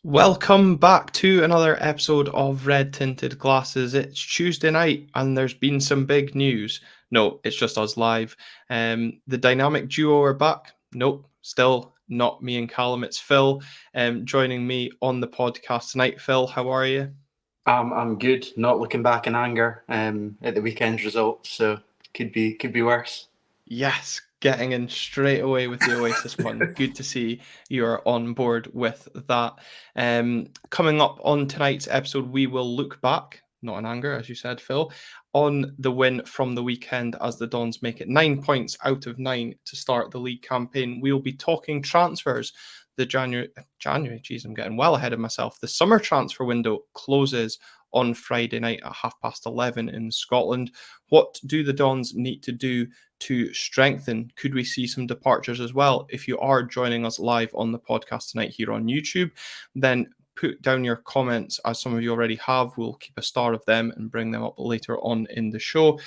Welcome back to another episode of Red Tinted Glasses. It's Tuesday night and there's been some big news. No, it's just us live. The dynamic duo are back. Nope, still not me and Callum. It's Phil joining me on the podcast tonight. Phil, how are you? I'm good. Not looking back in anger at the weekend's result, so could be worse. Yes, getting in straight away with the Oasis one. Good to see you're on board with that. Coming up on tonight's episode, we will look back, not in anger, as you said, Phil, on the win from the weekend as the Dons make it 9 points out of 9 to start the league campaign. We'll be talking transfers. The January, geez, I'm getting well ahead of myself. The summer transfer window closes on Friday night at 11:30 in Scotland. What do the Dons need to do to strengthen? Could we see some departures as well? If you are joining us live on the podcast tonight here on YouTube, then put down your comments, as some of you already have. We'll keep a star of them and bring them up later on in the show.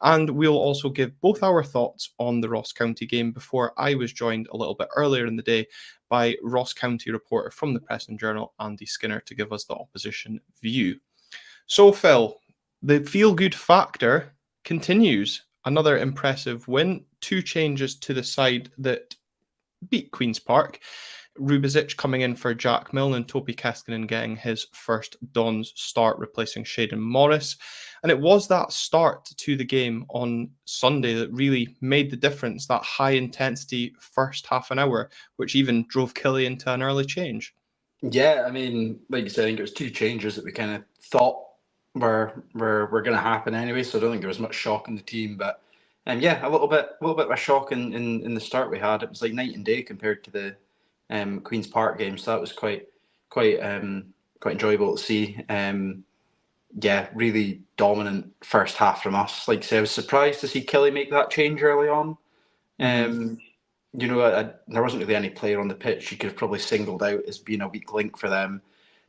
And we'll also give both our thoughts on the Ross County game before I was joined a little bit earlier in the day by Ross County reporter from the Press and Journal, Andy Skinner, to give us the opposition view. So, Phil, the feel-good factor continues. Another impressive win. 2 changes to the side that beat Queen's Park. Rubizic coming in for Jack Milne and Topi Keskinen getting his first Dons start, replacing Shaden Morris. And it was that start to the game on Sunday that really made the difference, that high-intensity first half an hour, which even drove Killie into an early change. Yeah, I mean, like you said, I think it was 2 changes that we kind of thought were going to happen anyway. So I don't think there was much shock in the team, but yeah, a little bit of a shock in the start we had. It was like night and day compared to the Queen's Park game, so that was quite enjoyable to see. Yeah, really dominant first half from us. Like I say, I was surprised to see Killie make that change early on. There wasn't really any player on the pitch you could have probably singled out as being a weak link for them.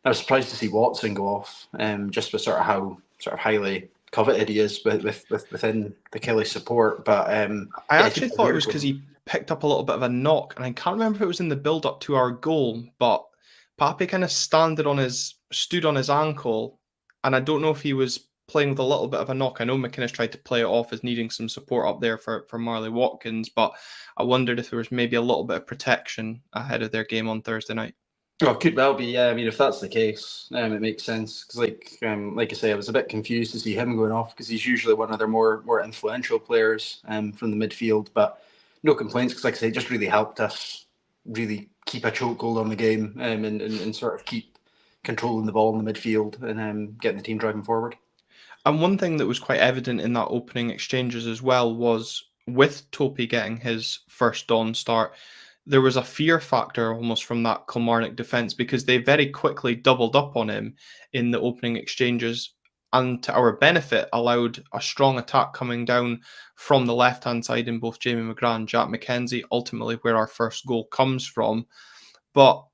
I was surprised to see Watson go off, just with how highly coveted he is within the Killie support. But I actually thought it was because he picked up a little bit of a knock, and I can't remember if it was in the build-up to our goal, but Pape kind of stood on his ankle, and I don't know if he was playing with a little bit of a knock. I know McInnes tried to play it off as needing some support up there for Marley Watkins, but I wondered if there was maybe a little bit of protection ahead of their game on Thursday night. Oh, could well be. Yeah, I mean, if that's the case, it makes sense. Because, like I say, I was a bit confused to see him going off because he's usually one of their more influential players from the midfield. But no complaints because, like I say, it just really helped us really keep a chokehold on the game and sort of keep controlling the ball in the midfield and getting the team driving forward. And one thing that was quite evident in that opening exchanges as well was with Topi getting his first Don start, there was a fear factor almost from that Kilmarnock defence because they very quickly doubled up on him in the opening exchanges and to our benefit allowed a strong attack coming down from the left-hand side in both Jamie McGrath and Jack McKenzie, ultimately where our first goal comes from. But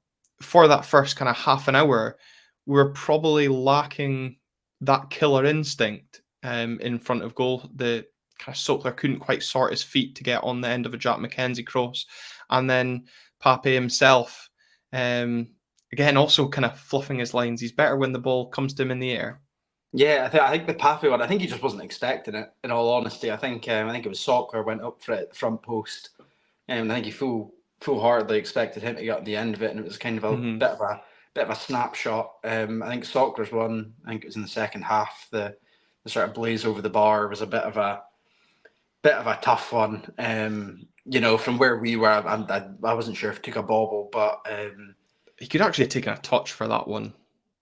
for that first kind of half an hour, we're probably lacking that killer instinct in front of goal. The kind of Sokler couldn't quite sort his feet to get on the end of a Jack McKenzie cross. And then Pape himself, again, also kind of fluffing his lines. He's better when the ball comes to him in the air. Yeah, I think the Pape one, I think he just wasn't expecting it, in all honesty. I think it was Sokler went up for it at the front post. I think he full-heartedly expected him to get at the end of it, and it was kind of a bit of a snapshot. I think Sokler's one, I think it was in the second half, the sort of blaze over the bar was a bit of a tough one. From where we were, I wasn't sure if he took a bobble, but he could actually have taken a touch for that one.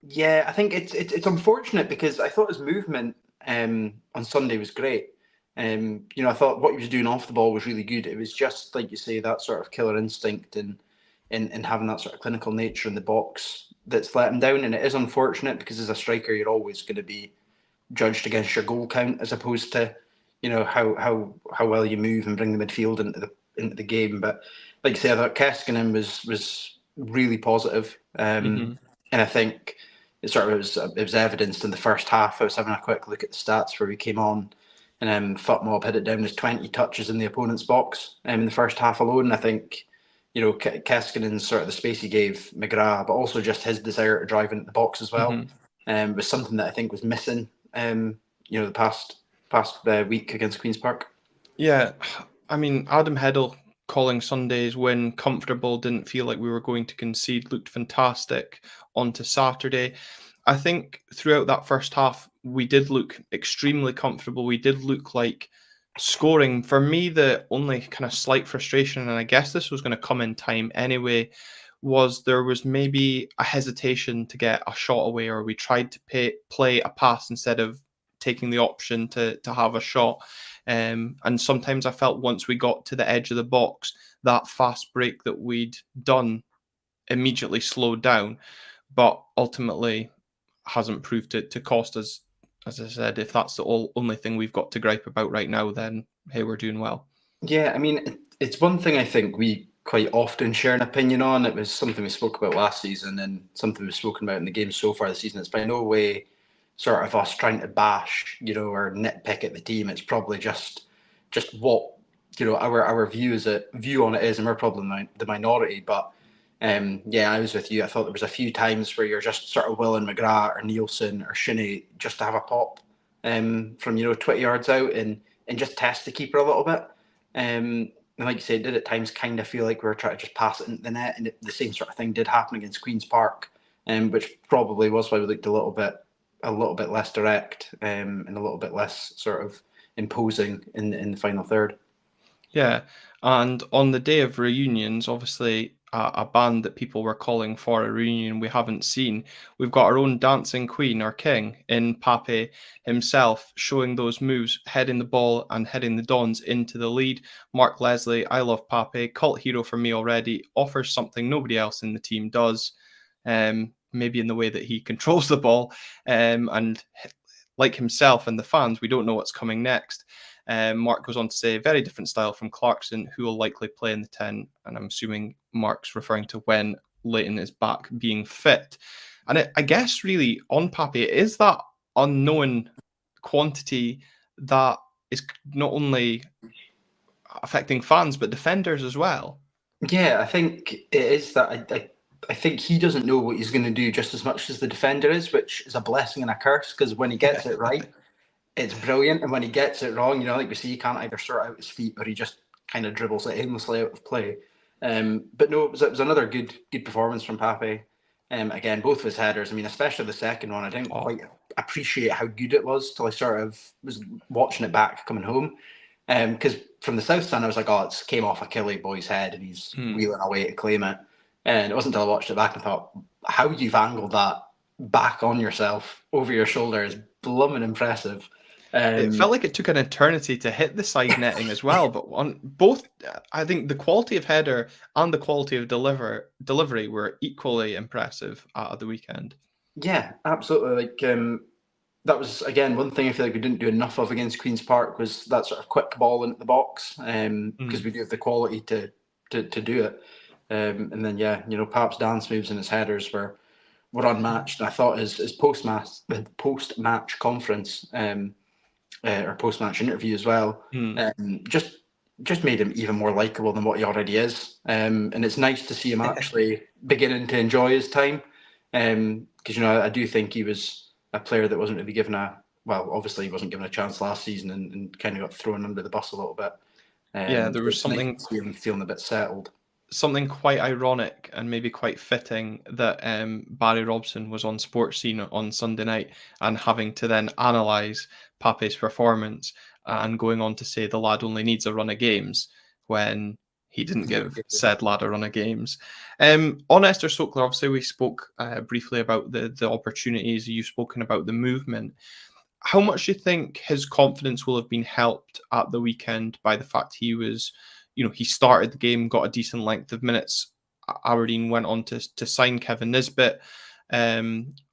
Yeah, I think it's unfortunate because I thought his movement on Sunday was great. I thought what he was doing off the ball was really good. It was just like you say, that sort of killer instinct and having that sort of clinical nature in the box that's let him down. And it is unfortunate because as a striker, you're always going to be judged against your goal count as opposed to how well you move and bring the midfield into the game. But like you say, I thought Keskinen was really positive, and I think it was evidenced in the first half. I was having a quick look at the stats where we came on, and Futmob had it down as 20 touches in the opponent's box in the first half alone. I think Keskinen's sort of the space he gave McGrath, but also just his desire to drive into the box as well, was something that I think was missing. The past week against Queen's Park. Yeah, I mean, Adam Heddle calling Sunday's win comfortable, didn't feel like we were going to concede, looked fantastic onto Saturday. I think throughout that first half, we did look extremely comfortable. We did look like scoring. For me, the only kind of slight frustration, and I guess this was going to come in time anyway, was there was maybe a hesitation to get a shot away, or we tried to play a pass instead of taking the option to have a shot. And sometimes I felt once we got to the edge of the box, that fast break that we'd done immediately slowed down, but ultimately hasn't proved to cost us. As I said, if that's the only thing we've got to gripe about right now, then hey, we're doing well. Yeah, I mean, it's one thing I think we quite often share an opinion on. It was something we spoke about last season and something we've spoken about in the game so far this season. It's by no way sort of us trying to bash, or nitpick at the team. It's probably just what our view on it is, and we're probably the minority. But I was with you. I thought there was a few times where you're just sort of willing McGrath or Nielsen or Shinnie just to have a pop from 20 yards out and just test the keeper a little bit. And like you said, did at times kind of feel like we were trying to just pass it into the net, and the same sort of thing did happen against Queen's Park, which probably was why we looked a little bit less direct, and a little bit less sort of imposing in the final third. Yeah, and on the day of reunions, obviously a band that people were calling for a reunion we haven't seen. We've got our own dancing queen, our king, in Pape himself, showing those moves, heading the ball and heading the Dons into the lead. Mark Leslie, I love Pape, cult hero for me already, offers something nobody else in the team does, maybe in the way that he controls the ball, and like himself and the fans, we don't know what's coming next. Mark goes on to say, very different style from Clarkson, who will likely play in the 10. And I'm assuming Mark's referring to when Leighton is back being fit. And I guess really on Pape, it is that unknown quantity that is not only affecting fans, but defenders as well. Yeah, I think it is that. I think he doesn't know what he's going to do just as much as the defender is, which is a blessing and a curse, because when he gets it right, it's brilliant. And when he gets it wrong, like we see, he can't either sort out his feet or he just kind of dribbles it aimlessly out of play. But no, it was another good performance from Pape. Again, both of his headers. I mean, especially the second one, I didn't quite appreciate how good it was till I sort of was watching it back coming home. Because from the south stand, I was like, oh, it came off a Killy boy's head and he's wheeling away to claim it. And it wasn't until I watched it back and thought, how you've angled that back on yourself over your shoulder is blooming impressive. It felt like it took an eternity to hit the side netting as well, but on both, I think the quality of header and the quality of delivery were equally impressive at the weekend. Yeah, absolutely. Like that was again one thing I feel like we didn't do enough of against Queen's Park was that sort of quick ball into the box, because we do have the quality to do it. And then Pap's dance moves and his headers were unmatched. And I thought his post match conference. Or post-match interview as well, just made him even more likable than what he already is. And it's nice to see him actually beginning to enjoy his time, because I do think he was a player that wasn't really given obviously he wasn't given a chance last season and kind of got thrown under the bus a little bit. There was something nice to see him feeling a bit settled. Something quite ironic and maybe quite fitting that Barry Robson was on Sports Scene on Sunday night and having to then analyse Pape's performance and going on to say the lad only needs a run of games when he didn't give said lad a run of games. On Esther Sokler, obviously we spoke briefly about the opportunities. You've spoken about the movement. How much do you think his confidence will have been helped at the weekend by the fact he was... he started the game, got a decent length of minutes. Aberdeen went on to sign Kevin Nisbet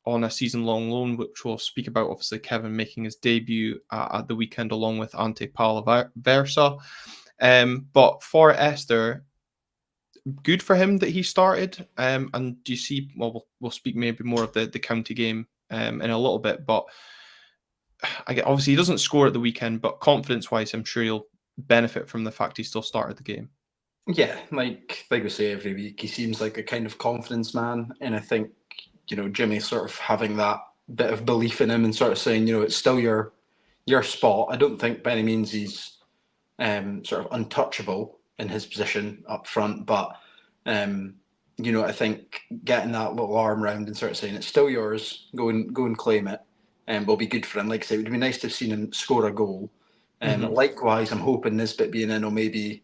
on a season-long loan, which we'll speak about. Obviously, Kevin making his debut at the weekend along with Ante Palaversa. But for Esther, good for him that he started. And do you see, we'll speak maybe more of the county game in a little bit, but obviously he doesn't score at the weekend, but confidence-wise, I'm sure he'll benefit from the fact he still started the game. Yeah, like we say every week, he seems like a kind of confidence man, and I think Jimmy sort of having that bit of belief in him and sort of saying it's still your spot. I don't think by any means he's sort of untouchable in his position up front, but I think getting that little arm round and sort of saying it's still yours, go and claim it, and will be good for him. Like I say, it would be nice to have seen him score a goal. Likewise, I'm hoping this bit being in will maybe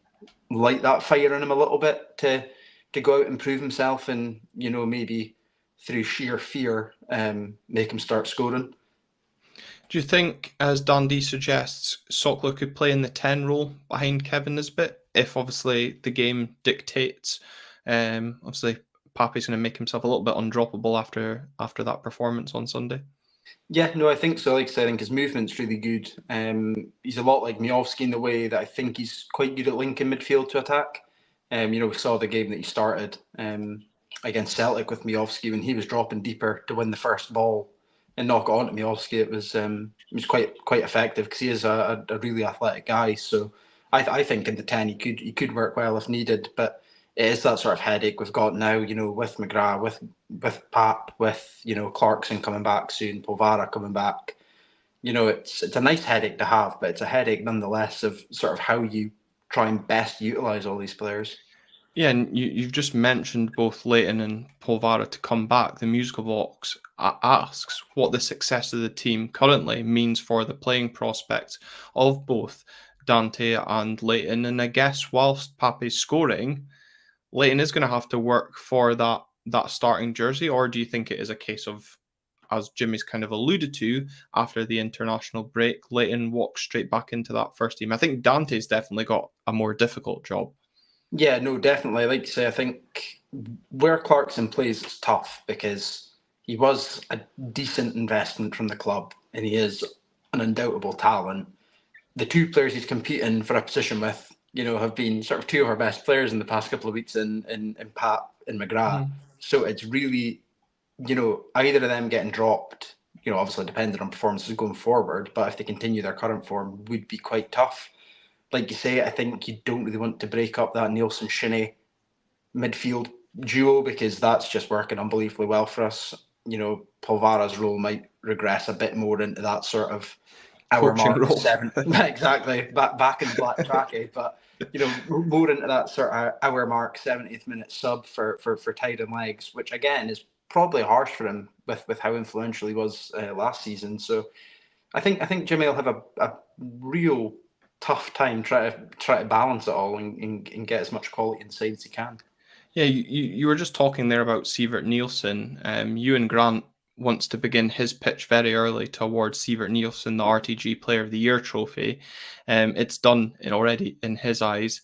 light that fire in him a little bit to go out and prove himself, and maybe through sheer fear, make him start scoring. Do you think, as Dundee suggests, Sockler could play in the 10 role behind Kevin Nisbet if obviously the game dictates? Obviously, Pape's going to make himself a little bit undroppable after that performance on Sunday. Yeah, no, I think so. Like I said, I think his movement's really good. He's a lot like Miovski in the way that I think he's quite good at linking midfield to attack. We saw the game that he started against Celtic with Miovski when he was dropping deeper to win the first ball and knock it on to Miovski. It was quite effective because he is a really athletic guy. So I think in the 10 he could work well if needed, but it is that sort of headache we've got now, with McGrath, with Pap, with Clarkson coming back soon, Polvara coming back. It's a nice headache to have, but it's a headache nonetheless of sort of how you try and best utilize all these players. Yeah, and you've just mentioned both Leighton and Polvara to come back. The musical box asks what the success of the team currently means for the playing prospects of both Dante and Leighton. And I guess whilst Pape's scoring, Leighton is going to have to work for that starting jersey, or do you think it is a case of, as Jimmy's kind of alluded to, after the international break, Leighton walks straight back into that first team? I think Dante's definitely got a more difficult job. Yeah, no, definitely. Like you say, I think where Clarkson plays is tough because he was a decent investment from the club and he is an undoubtable talent. The two players he's competing for a position with, have been sort of two of our best players in the past couple of weeks in Pat and McGrath. Mm-hmm. So it's really, either of them getting dropped, obviously depending on performances going forward, but if they continue their current form, would be quite tough. Like you say, I think you don't really want to break up that Nielsen Shinnie midfield duo because that's just working unbelievably well for us. Polvara's role might regress a bit more into that sort of hour Coaching mark role. seven. Exactly, back in the black tracky, but more into that sort of hour mark, 70th minute sub for tied and legs, which again is probably harsh for him with how influential he was last season. So I think Jimmy will have a real tough time try to balance it all and get as much quality inside as he can. Yeah, you were just talking there about Sivert Nielsen. Ewan Grant wants to begin his pitch very early to award Sivert Nielsen the RTG Player of the Year trophy. It's done already in his eyes.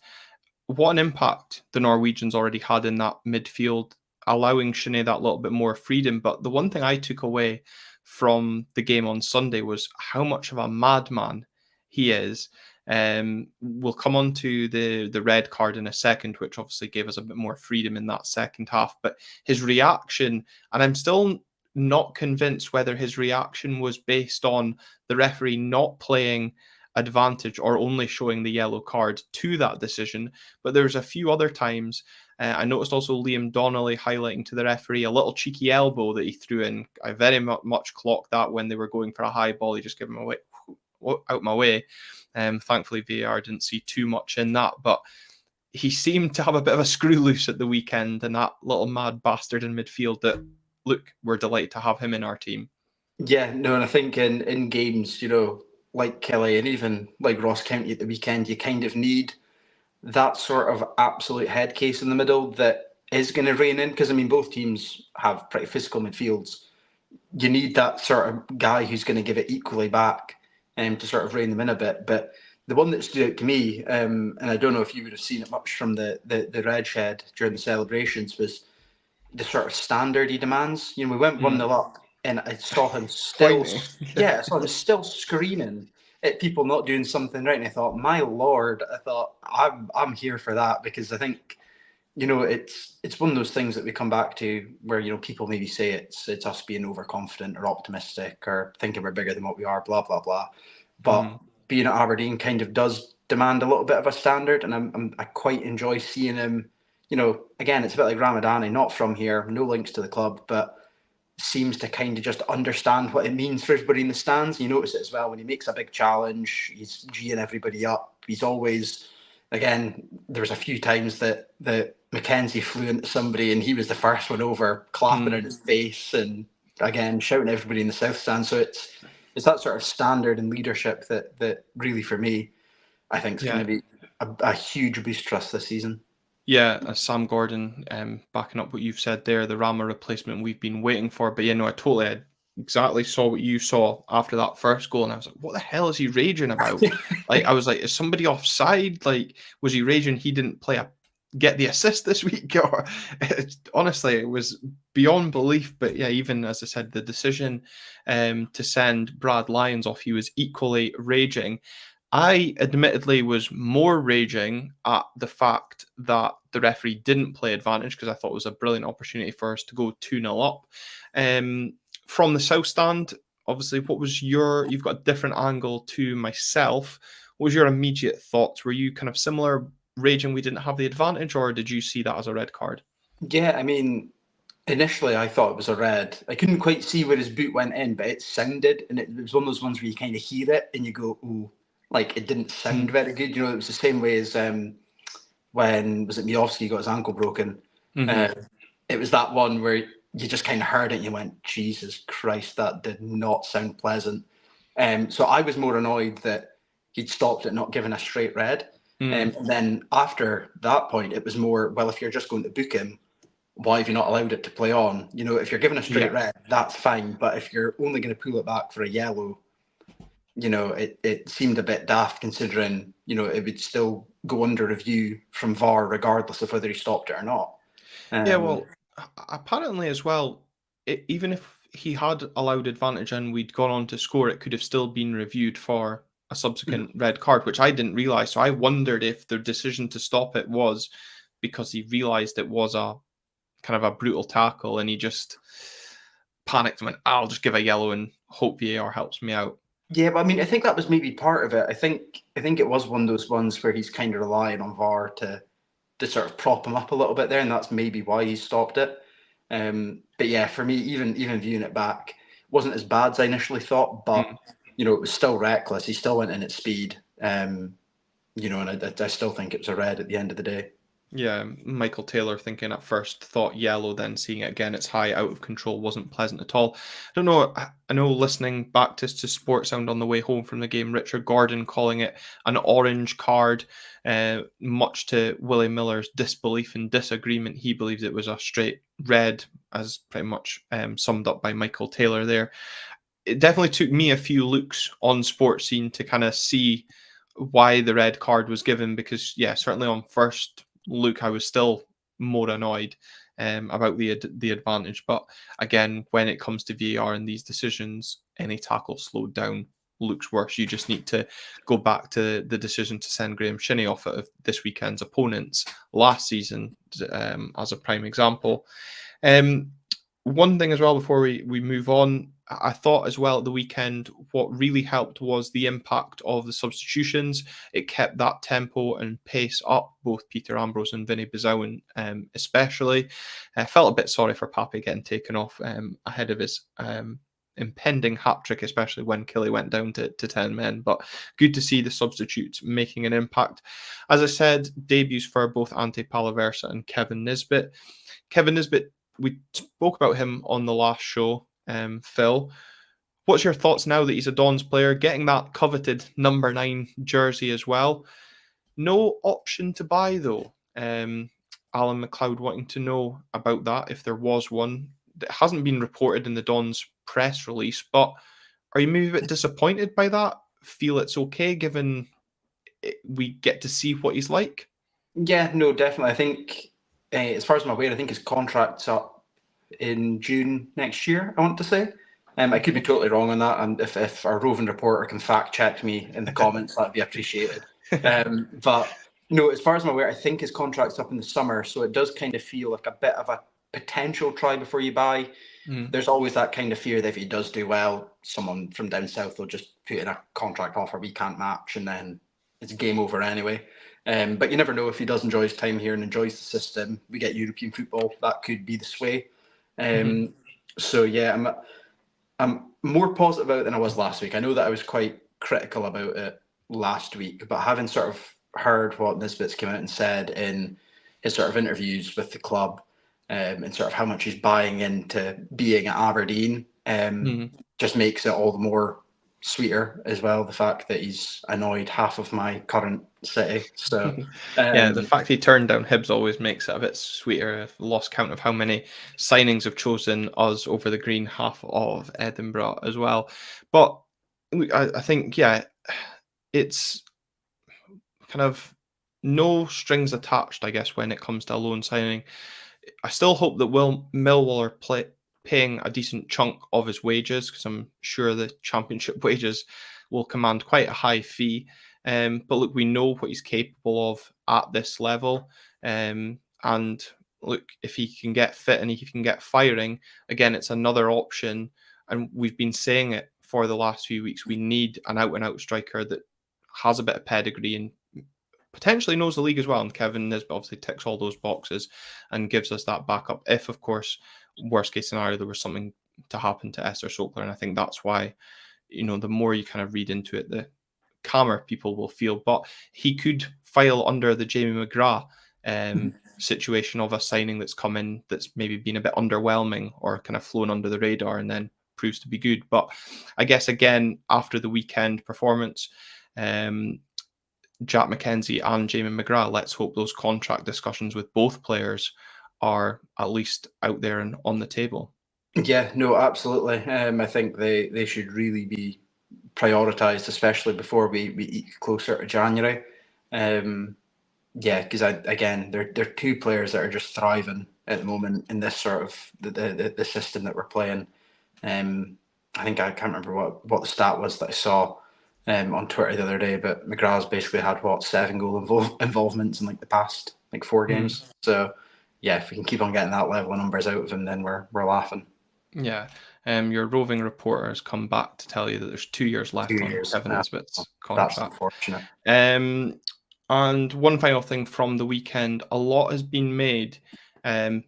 What an impact the Norwegians already had in that midfield, allowing Shinnie that little bit more freedom. But the one thing I took away from the game on Sunday was how much of a madman he is. We'll come on to the red card in a second, which obviously gave us a bit more freedom in that second half. But his reaction, and I'm still not convinced whether his reaction was based on the referee not playing advantage or only showing the yellow card to that decision. But there's a few other times. I noticed also Liam Donnelly highlighting to the referee a little cheeky elbow that he threw in. I very much clocked that when they were going for a high ball. He just gave him away, out my way. Thankfully, VAR didn't see too much in that. But he seemed to have a bit of a screw loose at the weekend, and that little mad bastard in midfield that, look, we're delighted to have him in our team. Yeah, no, and I think in games, like Kelly and even like Ross County at the weekend, you kind of need that sort of absolute head case in the middle that is going to rein in. Because I mean, both teams have pretty physical midfields. You need that sort of guy who's going to give it equally back to sort of rein them in a bit. But the one that stood out to me, and I don't know if you would have seen it much from the red shed during the celebrations, was the sort of standard he demands. We went 1-0 up, and I saw him still, Pointing. I saw him still screaming at people not doing something right. And I thought, my lord, I'm here for that, because I think it's one of those things that we come back to where people maybe say it's us being overconfident or optimistic or thinking we're bigger than what we are, blah blah blah. But being at Aberdeen kind of does demand a little bit of a standard, and I quite enjoy seeing him. Again, it's a bit like Ramadani, not from here, no links to the club, but seems to kind of just understand what it means for everybody in the stands. You notice it as well when he makes a big challenge, he's geeing everybody up. He's always, again, there was a few times that Mackenzie flew into somebody and he was the first one over, clapping in his face and again shouting at everybody in the south stand. So it's that sort of standard and leadership that really, for me, I think is going to be a huge boost for us this season. Yeah, Sam Gordon, backing up what you've said there, the Rama replacement we've been waiting for. But I exactly saw what you saw after that first goal, and I was like, what the hell is he raging about? I was like, is somebody offside? Like, was he raging he didn't get the assist this week? Or honestly, it was beyond belief. But yeah, even as I said, the decision to send Brad Lyons off, he was equally raging. I admittedly was more raging at the fact that the referee didn't play advantage, because I thought it was a brilliant opportunity for us to go 2-0 up. From the south stand, obviously, you've got a different angle to myself. What was your immediate thoughts? Were you kind of similar, raging we didn't have the advantage, or did you see that as a red card? Yeah, I mean, initially I thought it was a red. I couldn't quite see where his boot went in, but it sounded, and it was one of those ones where you kind of hear it and you go, ooh, like it didn't sound very good. It was the same way as when was it Miovski got his ankle broken. It was that one where you just kind of heard it and you went, Jesus Christ, that did not sound pleasant. So I was more annoyed that he'd stopped it, not given a straight red. And then after that point, it was more, well, if you're just going to book him, why have you not allowed it to play on? If you're given a straight red, that's fine. But if you're only going to pull it back for a yellow, it seemed a bit daft, considering, it would still go under review from VAR regardless of whether he stopped it or not. Yeah, well, apparently as well, even if he had allowed advantage and we'd gone on to score, it could have still been reviewed for a subsequent red card, which I didn't realise. So I wondered if the decision to stop it was because he realised it was a kind of a brutal tackle and he just panicked and went, I'll just give a yellow and hope VAR helps me out. Yeah, but I mean, I think that was maybe part of it. I think it was one of those ones where he's kind of relying on VAR to sort of prop him up a little bit there, and that's maybe why he stopped it. But yeah, for me, even viewing it back, it wasn't as bad as I initially thought, but it was still reckless. He still went in at speed, and I still think it was a red at the end of the day. Yeah, Michael Taylor thinking at first thought yellow, then seeing it again, it's high, out of control, wasn't pleasant at all. I don't know, I know listening back to Sports Sound on the way home from the game, Richard Gordon calling it an orange card, much to Willie Miller's disbelief and disagreement. He believes it was a straight red, as pretty much summed up by Michael Taylor there. It definitely took me a few looks on Sports Scene to kind of see why the red card was given, because yeah, certainly on first look, I was still more annoyed about the advantage. But again, when it comes to VAR and these decisions, any tackle slowed down looks worse. You just need to go back to the decision to send Graham Shinney off of this weekend's opponents last season as a prime example. One thing as well before we move on, I thought as well at the weekend, what really helped was the impact of the substitutions. It kept that tempo and pace up, both Peter Ambrose and Vinny Bizowen especially. I felt a bit sorry for Pape getting taken off ahead of his impending hat-trick, especially when Killy went down to 10 men. But good to see the substitutes making an impact. As I said, debuts for both Ante Palaversa and Kevin Nisbet. Kevin Nisbet, we spoke about him on the last show. Phil, what's your thoughts now that he's a Dons player, getting that coveted number 9 jersey as well? No option to buy though. Alan McLeod wanting to know about that, if there was one. It hasn't been reported in the Dons press release, but are you maybe a bit disappointed by that? Feel it's okay given we get to see what he's like? Yeah, no, definitely. I think, as far as I'm aware, I think his contract's up in June next year, I want to say. I could be totally wrong on that, and if our roving reporter can fact check me in the comments, that'd be appreciated. But no, as far as I'm aware, I think his contract's up in the summer, so it does kind of feel like a bit of a potential try before you buy. There's always that kind of fear that if he does do well, someone from down south will just put in a contract offer we can't match, and then it's game over anyway. But you never know, if he does enjoy his time here and enjoys the system, we get European football, that could be the sway. So yeah, I'm more positive about it than I was last week. I know that I was quite critical about it last week, but having sort of heard what Nisbet's come out and said in his sort of interviews with the club, and sort of how much he's buying into being at Aberdeen, just makes it all the more sweeter as well. The fact that he's annoyed half of my current city. So yeah, the fact he turned down Hibs always makes it a bit sweeter. I've lost count of how many signings have chosen us over the green half of Edinburgh as well. But I think, yeah, it's kind of no strings attached, I guess, when it comes to a loan signing. I still hope that Millwall are paying a decent chunk of his wages, because I'm sure the Championship wages will command quite a high fee. But look, we know what he's capable of at this level. And look, if he can get fit and he can get firing, again, it's another option. And we've been saying it for the last few weeks. We need an out-and-out striker that has a bit of pedigree and potentially knows the league as well. And Kevin Nisbet obviously ticks all those boxes and gives us that backup. If, of course, worst case scenario, there was something to happen to Esther Sokler. And I think that's why, the more you kind of read into it, the calmer people will feel. But he could file under the Jamie McGrath situation of a signing that's come in that's maybe been a bit underwhelming or kind of flown under the radar and then proves to be good. But I guess, again, after the weekend performance, Jack McKenzie and Jamie McGrath, let's hope those contract discussions with both players are at least out there and on the table. Yeah, no, absolutely. I think they should really be prioritised, especially before we eat closer to January. Yeah, because again, they're two players that are just thriving at the moment in this sort of the system that we're playing. I think I can't remember what the stat was that I saw on Twitter the other day, but McGrath's basically had 7 goal involvements in like the past 4 games. So yeah, if we can keep on getting that level of numbers out of him, then we're laughing. Yeah. Your roving reporter has come back to tell you that there's 2 years left on Kevin Nisbet's contract. That's unfortunate. And one final thing from the weekend, a lot has been made,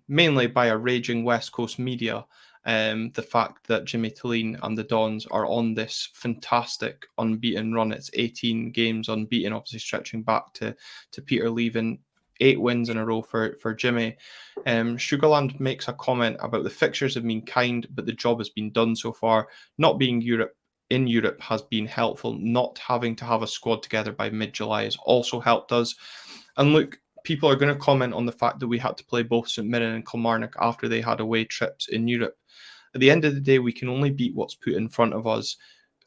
mainly by a raging West Coast media, the fact that Jimmy Thelin and the Dons are on this fantastic unbeaten run. It's 18 games unbeaten, obviously stretching back to Peter leaving, 8 wins in a row for Jimmy. Sugarland makes a comment about the fixtures have been kind, but the job has been done so far. Not being in Europe has been helpful. Not having to have a squad together by mid-July has also helped us. And look, people are going to comment on the fact that we had to play both St Mirren and Kilmarnock after they had away trips in Europe. At the end of the day, we can only beat what's put in front of us.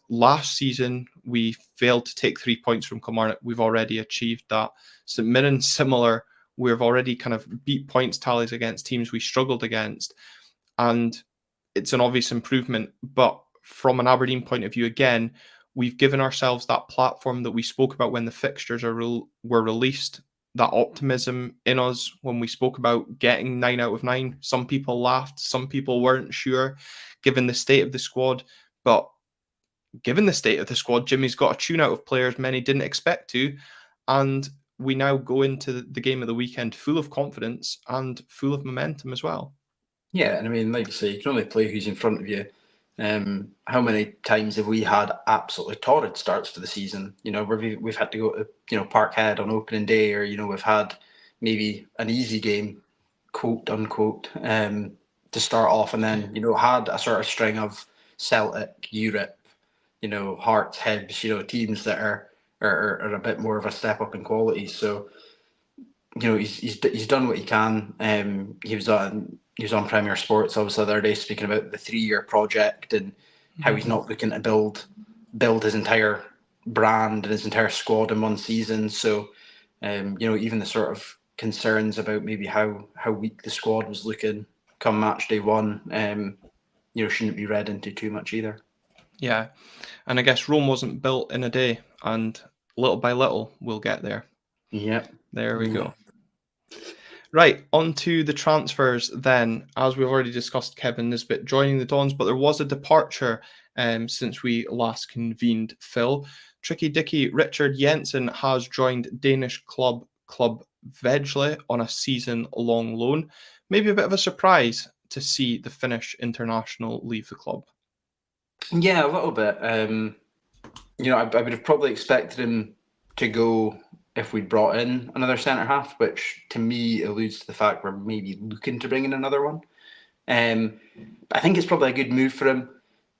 Last season, we failed to take 3 points from Kilmarnock. We've already achieved that. St Mirren, similar. We've already kind of beat points tallies against teams we struggled against. And it's an obvious improvement. But from an Aberdeen point of view, again, we've given ourselves that platform that we spoke about when the fixtures were released. That optimism in us when we spoke about getting 9 out of 9. Some people laughed. Some people weren't sure, given the state of the squad. But given the state of the squad, Jimmy's got a tune out of players many didn't expect to. And we now go into the game of the weekend full of confidence and full of momentum as well. Yeah, and I mean, like you say, you can only play who's in front of you. How many times have we had absolutely torrid starts to the season? Where we've had to go to Parkhead on opening day, or we've had maybe an easy game, quote unquote, to start off, and then had a sort of string of Celtic, Europe, Hearts, Hibs, teams that are a bit more of a step up in quality. So he's done what he can. He was on Premier Sports obviously the other day speaking about the 3-year project and how he's not looking to build his entire brand and his entire squad in one season. So even the sort of concerns about maybe how weak the squad was looking come match day 1, shouldn't be read into too much either. Yeah, and I guess Rome wasn't built in a day, and little by little we'll get there. Yeah, there we go. Right, on to the transfers then. As we've already discussed, Kevin Nisbet joining the Dons, but there was a departure since we last convened, Phil. Tricky Dicky Richard Jensen has joined Danish Club Vejle on a season-long loan. Maybe a bit of a surprise to see the Finnish international leave the club. Yeah, a little bit. I would have probably expected him to go if we'd brought in another centre half, which to me alludes to the fact we're maybe looking to bring in another one. I think it's probably a good move for him.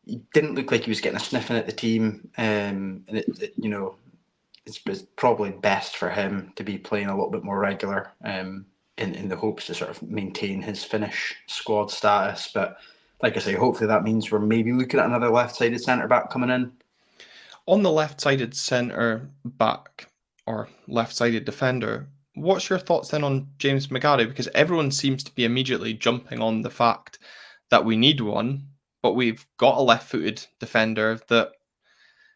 He didn't look like he was getting a sniffing at the team, and it's probably best for him to be playing a little bit more regular, in the hopes to sort of maintain his Finnish squad status. But like I say, hopefully that means we're maybe looking at another left-sided centre back coming in. On the left-sided centre back or left-sided defender, what's your thoughts then on James McGarry? Because everyone seems to be immediately jumping on the fact that we need one, but we've got a left-footed defender that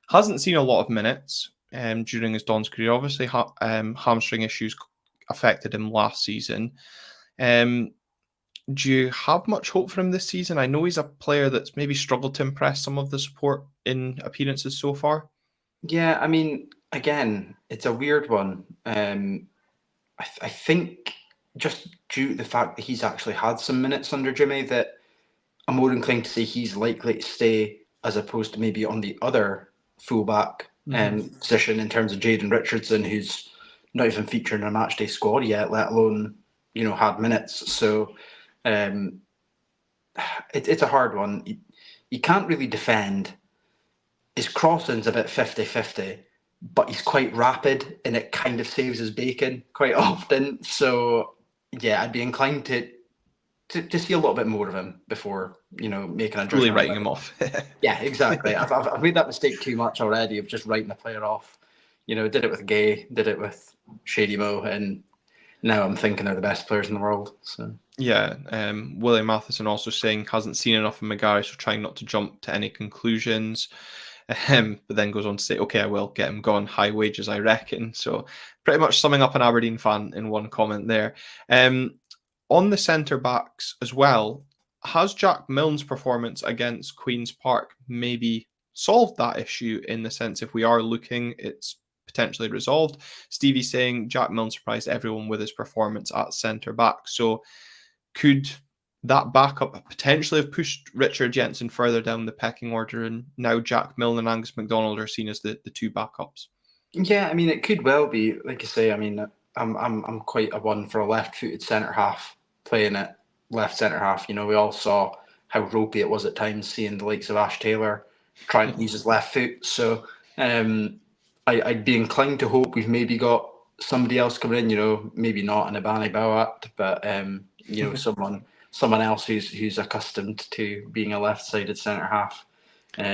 hasn't seen a lot of minutes during his Don's career. Obviously, hamstring issues affected him last season. Do you have much hope for him this season? I know he's a player that's maybe struggled to impress some of the support in appearances so far. Yeah, I mean, again, it's a weird one. I think just due to the fact that he's actually had some minutes under Jimmy, that I'm more inclined to say he's likely to stay as opposed to maybe on the other fullback position in terms of Jayden Richardson, who's not even featuring in a matchday squad yet, let alone had minutes. So it's a hard one. You can't really defend. His crossing's a bit 50-50, but he's quite rapid and it kind of saves his bacon quite often. So yeah, I'd be inclined to see a little bit more of him before making a judgment. Really writing him off. Yeah, exactly. I've made that mistake too much already of just writing a player off. Did it with Gueye, did it with Shady Mo, and now I'm thinking they're the best players in the world. So yeah, William Matheson also saying hasn't seen enough of McGarry, so trying not to jump to any conclusions. But then goes on to say, okay, I will get him gone, high wages, I reckon. So pretty much summing up an Aberdeen fan in one comment there. On the centre backs as well, has Jack Milne's performance against Queen's Park maybe solved that issue in the sense if we are looking, it's potentially resolved? Stevie saying Jack Milne surprised everyone with his performance at centre back. So could that backup potentially have pushed Richard Jensen further down the pecking order, and now Jack Milne and Angus MacDonald are seen as the two backups? Yeah, I mean, it could well be. Like I say, I mean, I'm quite a one for a left-footed centre half playing at left centre half. We all saw how ropey it was at times seeing the likes of Ash Taylor trying to use his left foot. So I'd be inclined to hope we've maybe got somebody else coming in. Maybe not an Abani Bawat, but someone else who's accustomed to being a left-sided centre half.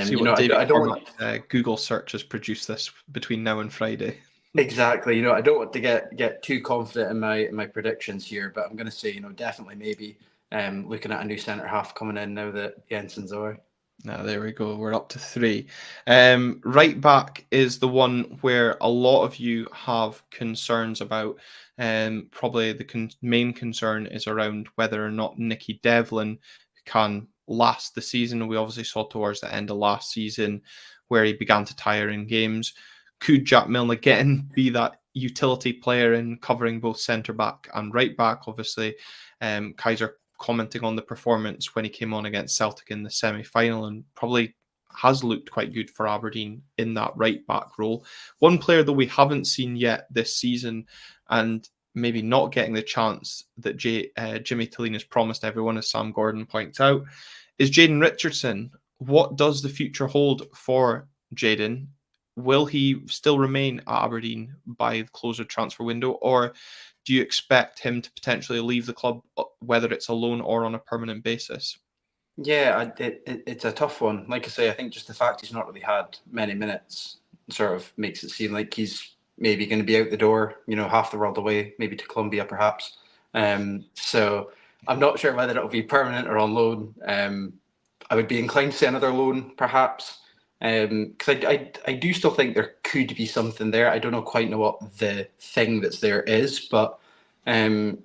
See what I don't want Google search has produced this between now and Friday. Exactly. I don't want to get too confident in my predictions here, but I'm going to say, definitely maybe looking at a new centre half coming in now that Jensen's away. Now, there we go. We're up to 3. Right back is the one where a lot of you have concerns about. Probably the main concern is around whether or not Nicky Devlin can last the season. We obviously saw towards the end of last season where he began to tire in games. Could Jack Milne again be that utility player in covering both centre back and right back? Obviously, Kaiser commenting on the performance when he came on against Celtic in the semi-final and probably has looked quite good for Aberdeen in that right back role. One player that we haven't seen yet this season and maybe not getting the chance that Jimmy Thelin has promised everyone, as Sam Gordon points out, is Jayden Richardson. What does the future hold for Jayden? Will he still remain at Aberdeen by the close of transfer window, or do you expect him to potentially leave the club, whether it's a loan or on a permanent basis? Yeah, it's a tough one. Like I say, I think just the fact he's not really had many minutes sort of makes it seem like he's maybe going to be out the door, half the world away, maybe to Colombia perhaps. So I'm not sure whether it'll be permanent or on loan. I would be inclined to say another loan perhaps. Because I do still think there could be something there. I don't quite know what the thing that's there is, but I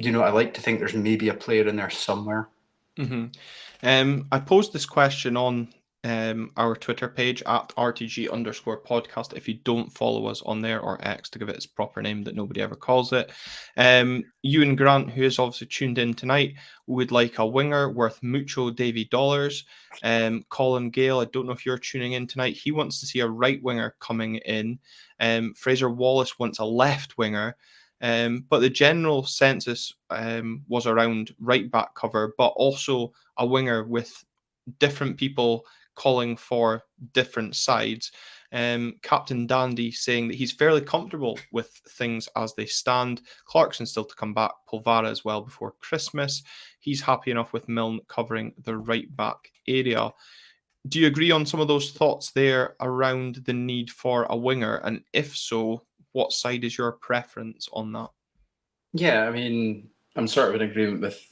like to think there's maybe a player in there somewhere. Mm-hmm. I posed this question on our Twitter page at RTG_podcast if you don't follow us on there, or X to give it its proper name that nobody ever calls it. Ewan Grant, who is obviously tuned in tonight, would like a winger worth mucho Davy dollars. Colin Gale, I don't know if you're tuning in tonight. He wants to see a right winger coming in. Fraser Wallace wants a left winger. But the general census was around right back cover, but also a winger with different people calling for different sides. Captain Dandy saying that he's fairly comfortable with things as they stand. Clarkson still to come back. Polvara as well before Christmas. He's happy enough with Milne covering the right back area. Do you agree on some of those thoughts there around the need for a winger? And if so, what side is your preference on that? Yeah, I mean, I'm sort of in agreement with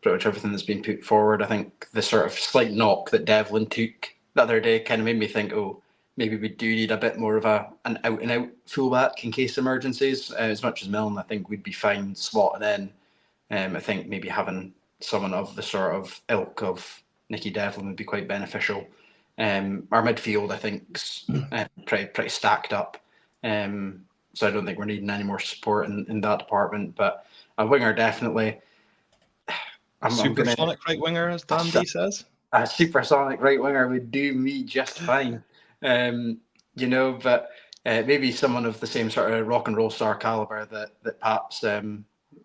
pretty much everything that's been put forward. I think the sort of slight knock that Devlin took the other day kind of made me think, oh, maybe we do need a bit more of an out and out fullback in case emergencies. As much as Milne, I think we'd be fine slotting in. I think maybe having someone of the sort of ilk of Nicky Devlin would be quite beneficial. Our midfield, I think, is pretty stacked up. So I don't think we're needing any more support in that department. But a winger, definitely. Supersonic right winger, as Dandy says. A supersonic right winger would do me just fine. But maybe someone of the same sort of rock and roll star caliber that Pap's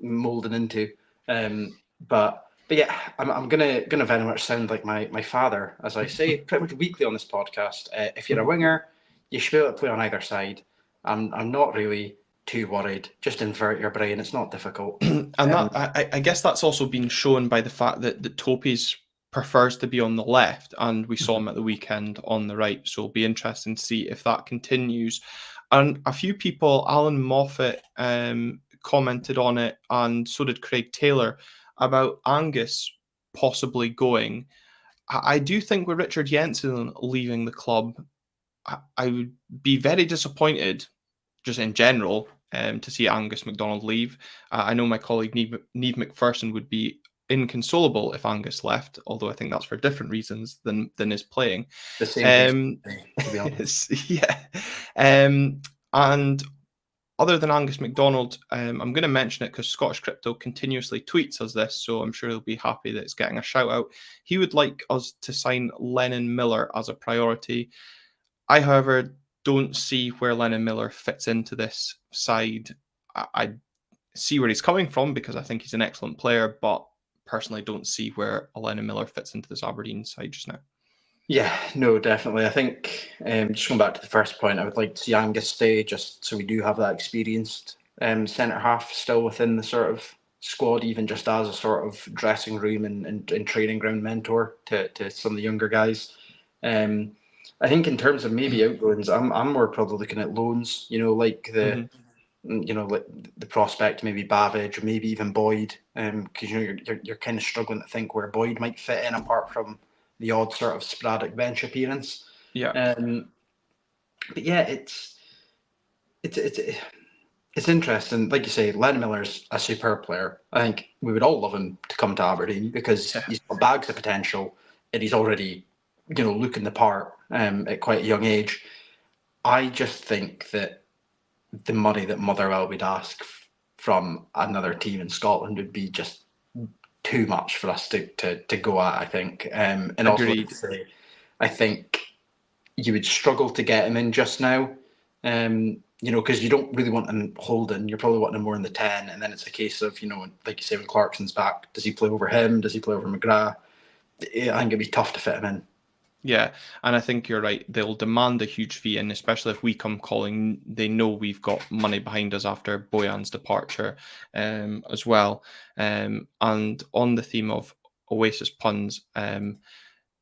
moulding into. But yeah, I'm gonna very much sound like my father, as I say pretty much weekly on this podcast. If you're a winger, you should be able to play on either side. I'm not really too worried. Just invert your brain. It's not difficult. And I guess that's also been shown by the fact that Topi's prefers to be on the left, and we saw him at the weekend on the right. So it'll be interesting to see if that continues. And a few people, Alan Moffat, commented on it, and so did Craig Taylor, about Angus possibly going. I do think with Richard Jensen leaving the club, I would be very disappointed, just in general, to see Angus MacDonald leave. I know my colleague Niamh McPherson would be inconsolable if Angus left, although I think that's for different reasons than his playing. The same case, to be honest. Yeah. And other than Angus MacDonald, I'm going to mention it because Scottish Crypto continuously tweets us this, so I'm sure he'll be happy that it's getting a shout out. He would like us to sign Lennon Miller as a priority. I, however, don't see where Lennon Miller fits into this side. I see where he's coming from because I think he's an excellent player, but personally don't see where a Lennon Miller fits into this Aberdeen side just now. Yeah, no, definitely. I think just going back to the first point, I would like to see Angus stay just so we do have that experienced centre half still within the sort of squad, even just as a sort of dressing room and training ground mentor to some of the younger guys. I think in terms of maybe outgoings, I'm more probably looking at loans. Like the like the prospect, maybe Bavidge or maybe even Boyd, because you're kind of struggling to think where Boyd might fit in apart from the odd sort of sporadic bench appearance. Yeah. But yeah, it's interesting. Like you say, Len Miller's a superb player. I think we would all love him to come to Aberdeen because he's got bags of potential and he's already, looking the part at quite a young age. I just think that the money that Motherwell would ask from another team in Scotland would be just too much for us to go at, I think. And Agreed. Also, say, I think you would struggle to get him in just now, because you don't really want him holding. You're probably wanting him more in the 10, and then it's a case of, like you say, when Clarkson's back, does he play over him? Does he play over McGrath? I think it'd be tough to fit him in. Yeah, and I think you're right. They'll demand a huge fee, and especially if we come calling, they know we've got money behind us after Boyan's departure as well. And on the theme of Oasis puns,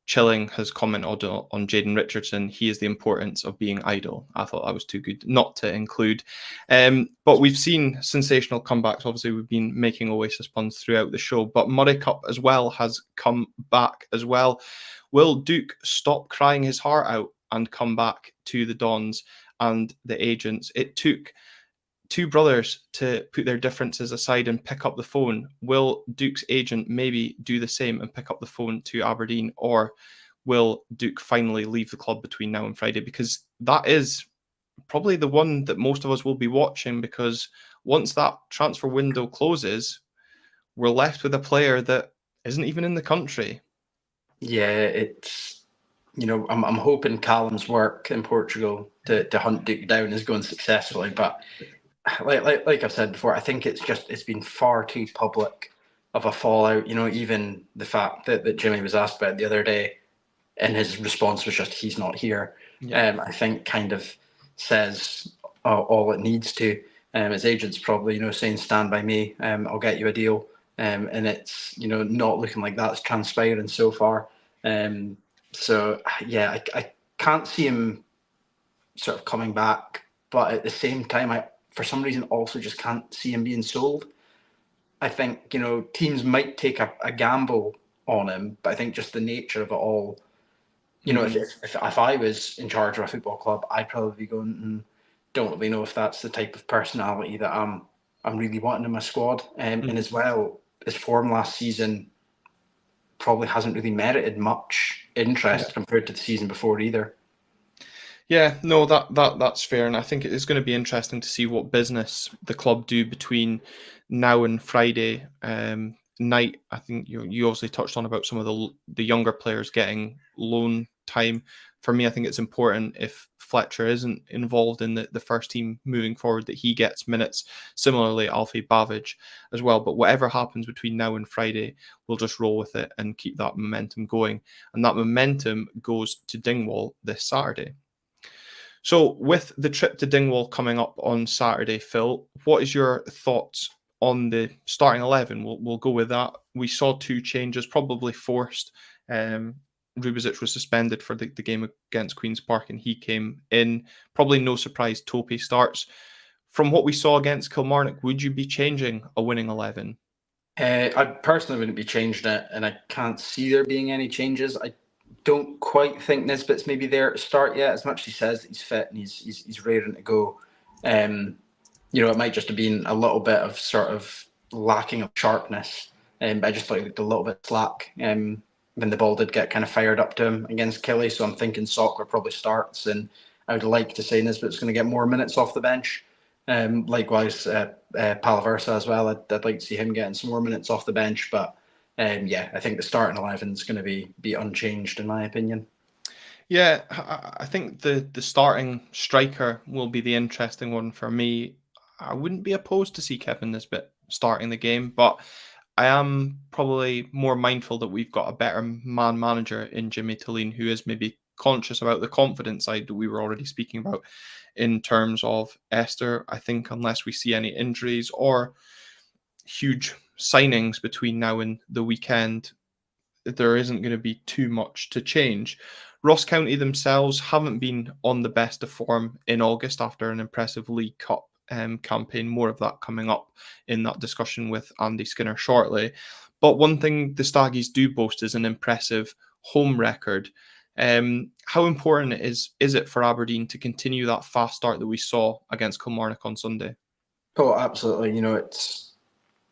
Chilling has commented on Jaden Richardson. He is the importance of being idle. I thought that was too good not to include. But we've seen sensational comebacks. Obviously, we've been making Oasis puns throughout the show, but Murray Cup as well has come back as well. Will Duke stop crying his heart out and come back to the Dons and the agents? It took two brothers to put their differences aside and pick up the phone. Will Duke's agent maybe do the same and pick up the phone to Aberdeen, or will Duke finally leave the club between now and Friday? Because that is probably the one that most of us will be watching, because once that transfer window closes, we're left with a player that isn't even in the country. Yeah, it's, I'm hoping Callum's work in Portugal to hunt Duke down is going successfully, but like I've said before, I think it's been far too public of a fallout. Even the fact that Jimmy was asked about it the other day, and his response was just, he's not here. Yeah. I think kind of says all it needs to. His agent's probably, saying, stand by me, I'll get you a deal. And it's, not looking like that's transpiring so far. So, yeah, I can't see him sort of coming back. But at the same time, I, for some reason, also just can't see him being sold. I think, teams might take a gamble on him, but I think just the nature of it all, if I was in charge of a football club, I'd probably be going, don't really know if that's the type of personality that I'm really wanting in my squad. And as well, his form last season probably hasn't really merited much interest compared to the season before either. Yeah, no, that's fair, and I think it is going to be interesting to see what business the club do between now and Friday night. I think you obviously touched on about some of the younger players getting loan time. For me, I think it's important, if Fletcher isn't involved in the first team moving forward, that he gets minutes. Similarly, Alfie Babbage as well. But whatever happens between now and Friday, we'll just roll with it and keep that momentum going. And that momentum goes to Dingwall this Saturday. So, with the trip to Dingwall coming up on Saturday, Phil, what is your thoughts on the starting 11? We'll go with that. We saw two changes, probably forced. Rubezic was suspended for the game against Queen's Park, and he came in. Probably no surprise, Tope starts. From what we saw against Kilmarnock, would you be changing a winning 11? I personally wouldn't be changing it, and I can't see there being any changes. I don't quite think Nisbet's maybe there to start yet. As much as he says that he's fit and he's raring to go, it might just have been a little bit of sort of lacking of sharpness. But I just thought he looked a little bit slack when the ball did get kind of fired up to him against Killy. So I'm thinking Sockler probably starts, and I would like to say Nisbet's going to get more minutes off the bench. Likewise, Palaversa as well. I'd like to see him getting some more minutes off the bench, but I think the starting 11 is going to be unchanged in my opinion. Yeah, I think the starting striker will be the interesting one for me. I wouldn't be opposed to see Kevin Nisbet starting the game, but I am probably more mindful that we've got a better man manager in Jimmy Thelin, who is maybe conscious about the confidence side that we were already speaking about in terms of Esther. I think unless we see any injuries or huge signings between now and the weekend, there isn't going to be too much to change. Ross County themselves haven't been on the best of form in August after an impressive League Cup campaign. More of that coming up in that discussion with Andy Skinner shortly. But one thing the Staggies do boast is an impressive home record. How important is it for Aberdeen to continue that fast start that we saw against Kilmarnock on Sunday? Oh, absolutely. It's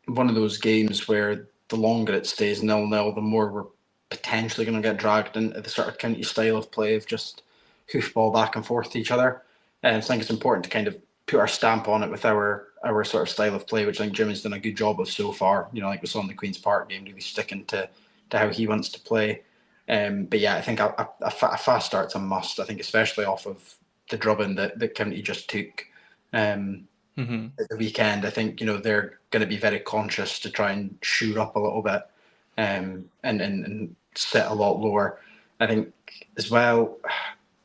one of those games where the longer it stays 0-0, the more we're potentially going to get dragged into the sort of county style of play of just hoofball back and forth to each other. And I think it's important to kind of put our stamp on it with our sort of style of play, which I think Jimmy's done a good job of so far. Like we saw in the Queen's Park game, really sticking to how he wants to play. But yeah, I think a fast start's a must. I think especially off of the drubbing that County just took at the weekend. I think they're going to be very conscious to try and shoot up a little bit and set a lot lower. I think as well,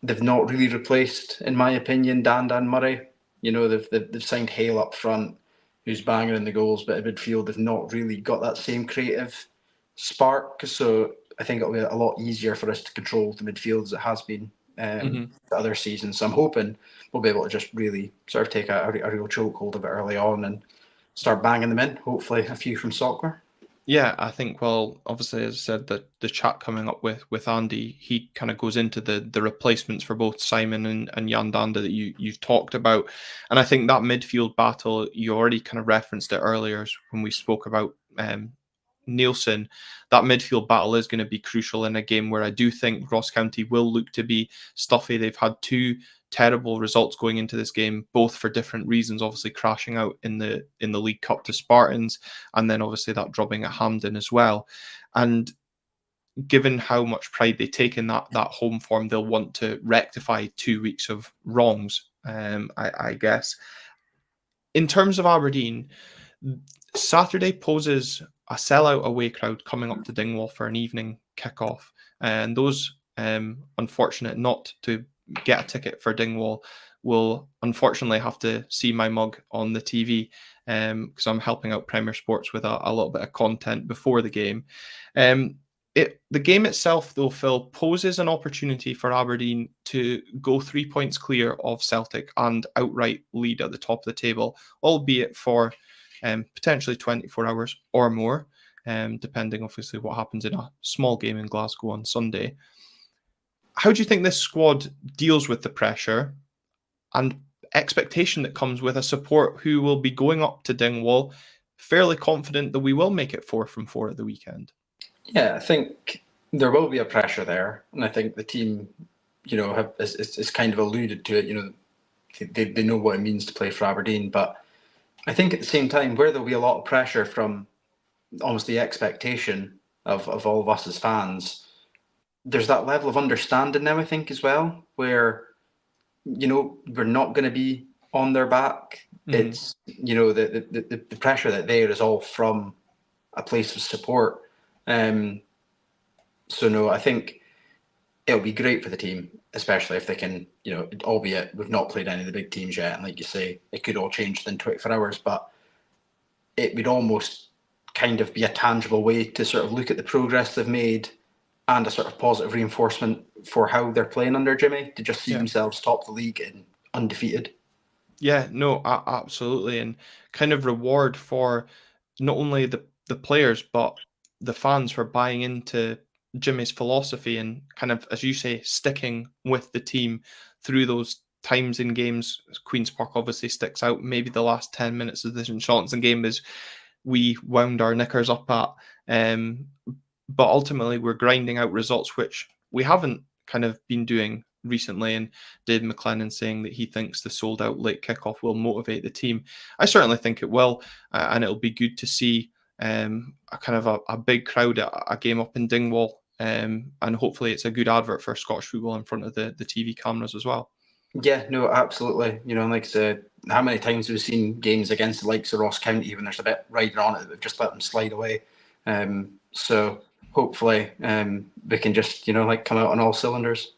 they've not really replaced, in my opinion, Dan Murray. They've signed Hale up front, who's banging in the goals, but at midfield they've not really got that same creative spark. So I think it'll be a lot easier for us to control the midfield as it has been the other seasons. So I'm hoping we'll be able to just really sort of take a real chokehold of it early on and start banging them in. Hopefully a few from Sockler. Yeah, I think, well, obviously, as I said, the chat coming up with Andy, he kind of goes into the replacements for both Simon and Jan Danda that you've talked about. And I think that midfield battle, you already kind of referenced it earlier when we spoke about Nielsen, that midfield battle is going to be crucial in a game where I do think Ross County will look to be stuffy. They've had two terrible results going into this game, both for different reasons, obviously crashing out in the League Cup to Spartans, and then obviously that drubbing at Hampden as well. And given how much pride they take in that home form, they'll want to rectify 2 weeks of wrongs, I guess. In terms of Aberdeen, Saturday poses a sellout away crowd coming up to Dingwall for an evening kickoff, and those unfortunate not to get a ticket for Dingwall will unfortunately have to see my mug on the TV, because I'm helping out Premier Sports with a little bit of content before the game. The game itself, though, Phil, poses an opportunity for Aberdeen to go 3 points clear of Celtic and outright lead at the top of the table, albeit for potentially 24 hours or more, depending obviously what happens in a small game in Glasgow on Sunday. How do you think this squad deals with the pressure and expectation that comes with a support who will be going up to Dingwall fairly confident that we will make it 4 from 4 at the weekend? Yeah, I think there will be a pressure there, and I think the team, is kind of alluded to it. They know what it means to play for Aberdeen, but I think at the same time, where there'll be a lot of pressure from almost the expectation of all of us as fans, there's that level of understanding now, I think, as well, where we're not going to be on their back. Mm-hmm. It's the pressure that there is all from a place of support. So no, I think it'll be great for the team, especially if they can, albeit we've not played any of the big teams yet, and like you say, it could all change within 24 hours, but it would almost kind of be a tangible way to sort of look at the progress they've made and a sort of positive reinforcement for how they're playing under Jimmy, to just see themselves top of the league and undefeated. Yeah, no, absolutely. And kind of reward for not only the players, but the fans for buying into Jimmy's philosophy and kind of, as you say, sticking with the team through those times in games. Queen's Park obviously sticks out. Maybe the last 10 minutes of the St Johnstone game is we wound our knickers up at. But ultimately, we're grinding out results, which we haven't kind of been doing recently. And Dave McLennan saying that he thinks the sold-out late kickoff will motivate the team. I certainly think it will, and it'll be good to see a kind of a big crowd at a game up in Dingwall, and hopefully it's a good advert for Scottish football in front of the TV cameras as well. Yeah, no, absolutely. Like I said, how many times have we seen games against the likes of Ross County when there's a bit riding on it, they've just let them slide away. So hopefully we can just, come out on all cylinders.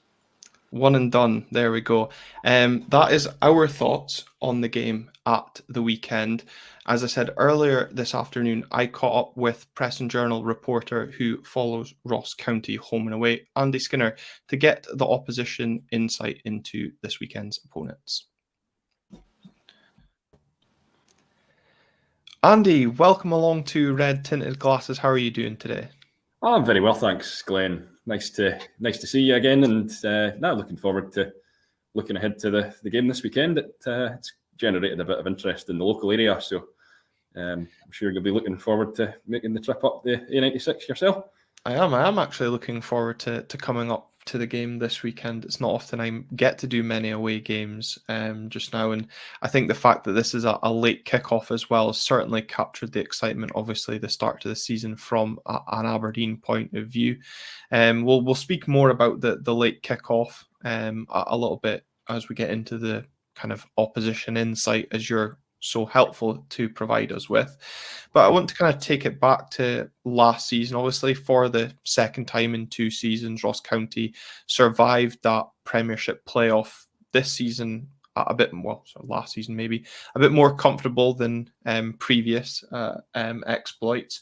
One and done. There we go. That is our thoughts on the game at the weekend. As I said earlier this afternoon, I caught up with Press and Journal reporter who follows Ross County home and away, Andy Skinner, to get the opposition insight into this weekend's opponents. Andy, welcome along to Red Tinted Glasses. How are you doing today? Oh, I'm very well, thanks, Glenn. Nice to see you again, and now looking forward to looking ahead to the game this weekend. It's generated a bit of interest in the local area, so I'm sure you'll be looking forward to making the trip up the A96 yourself. I am actually looking forward to coming up to the game this weekend. It's not often I get to do many away games just now, and I think the fact that this is a late kickoff as well has certainly captured the excitement. Obviously, the start to the season from an Aberdeen point of view. We'll speak more about the late kickoff a little bit as we get into the kind of opposition insight, as you're so helpful to provide us with. But I want to kind of take it back to last season. Obviously, for the second time in 2 seasons, Ross County survived that Premiership playoff this season last season maybe a bit more comfortable than previous exploits.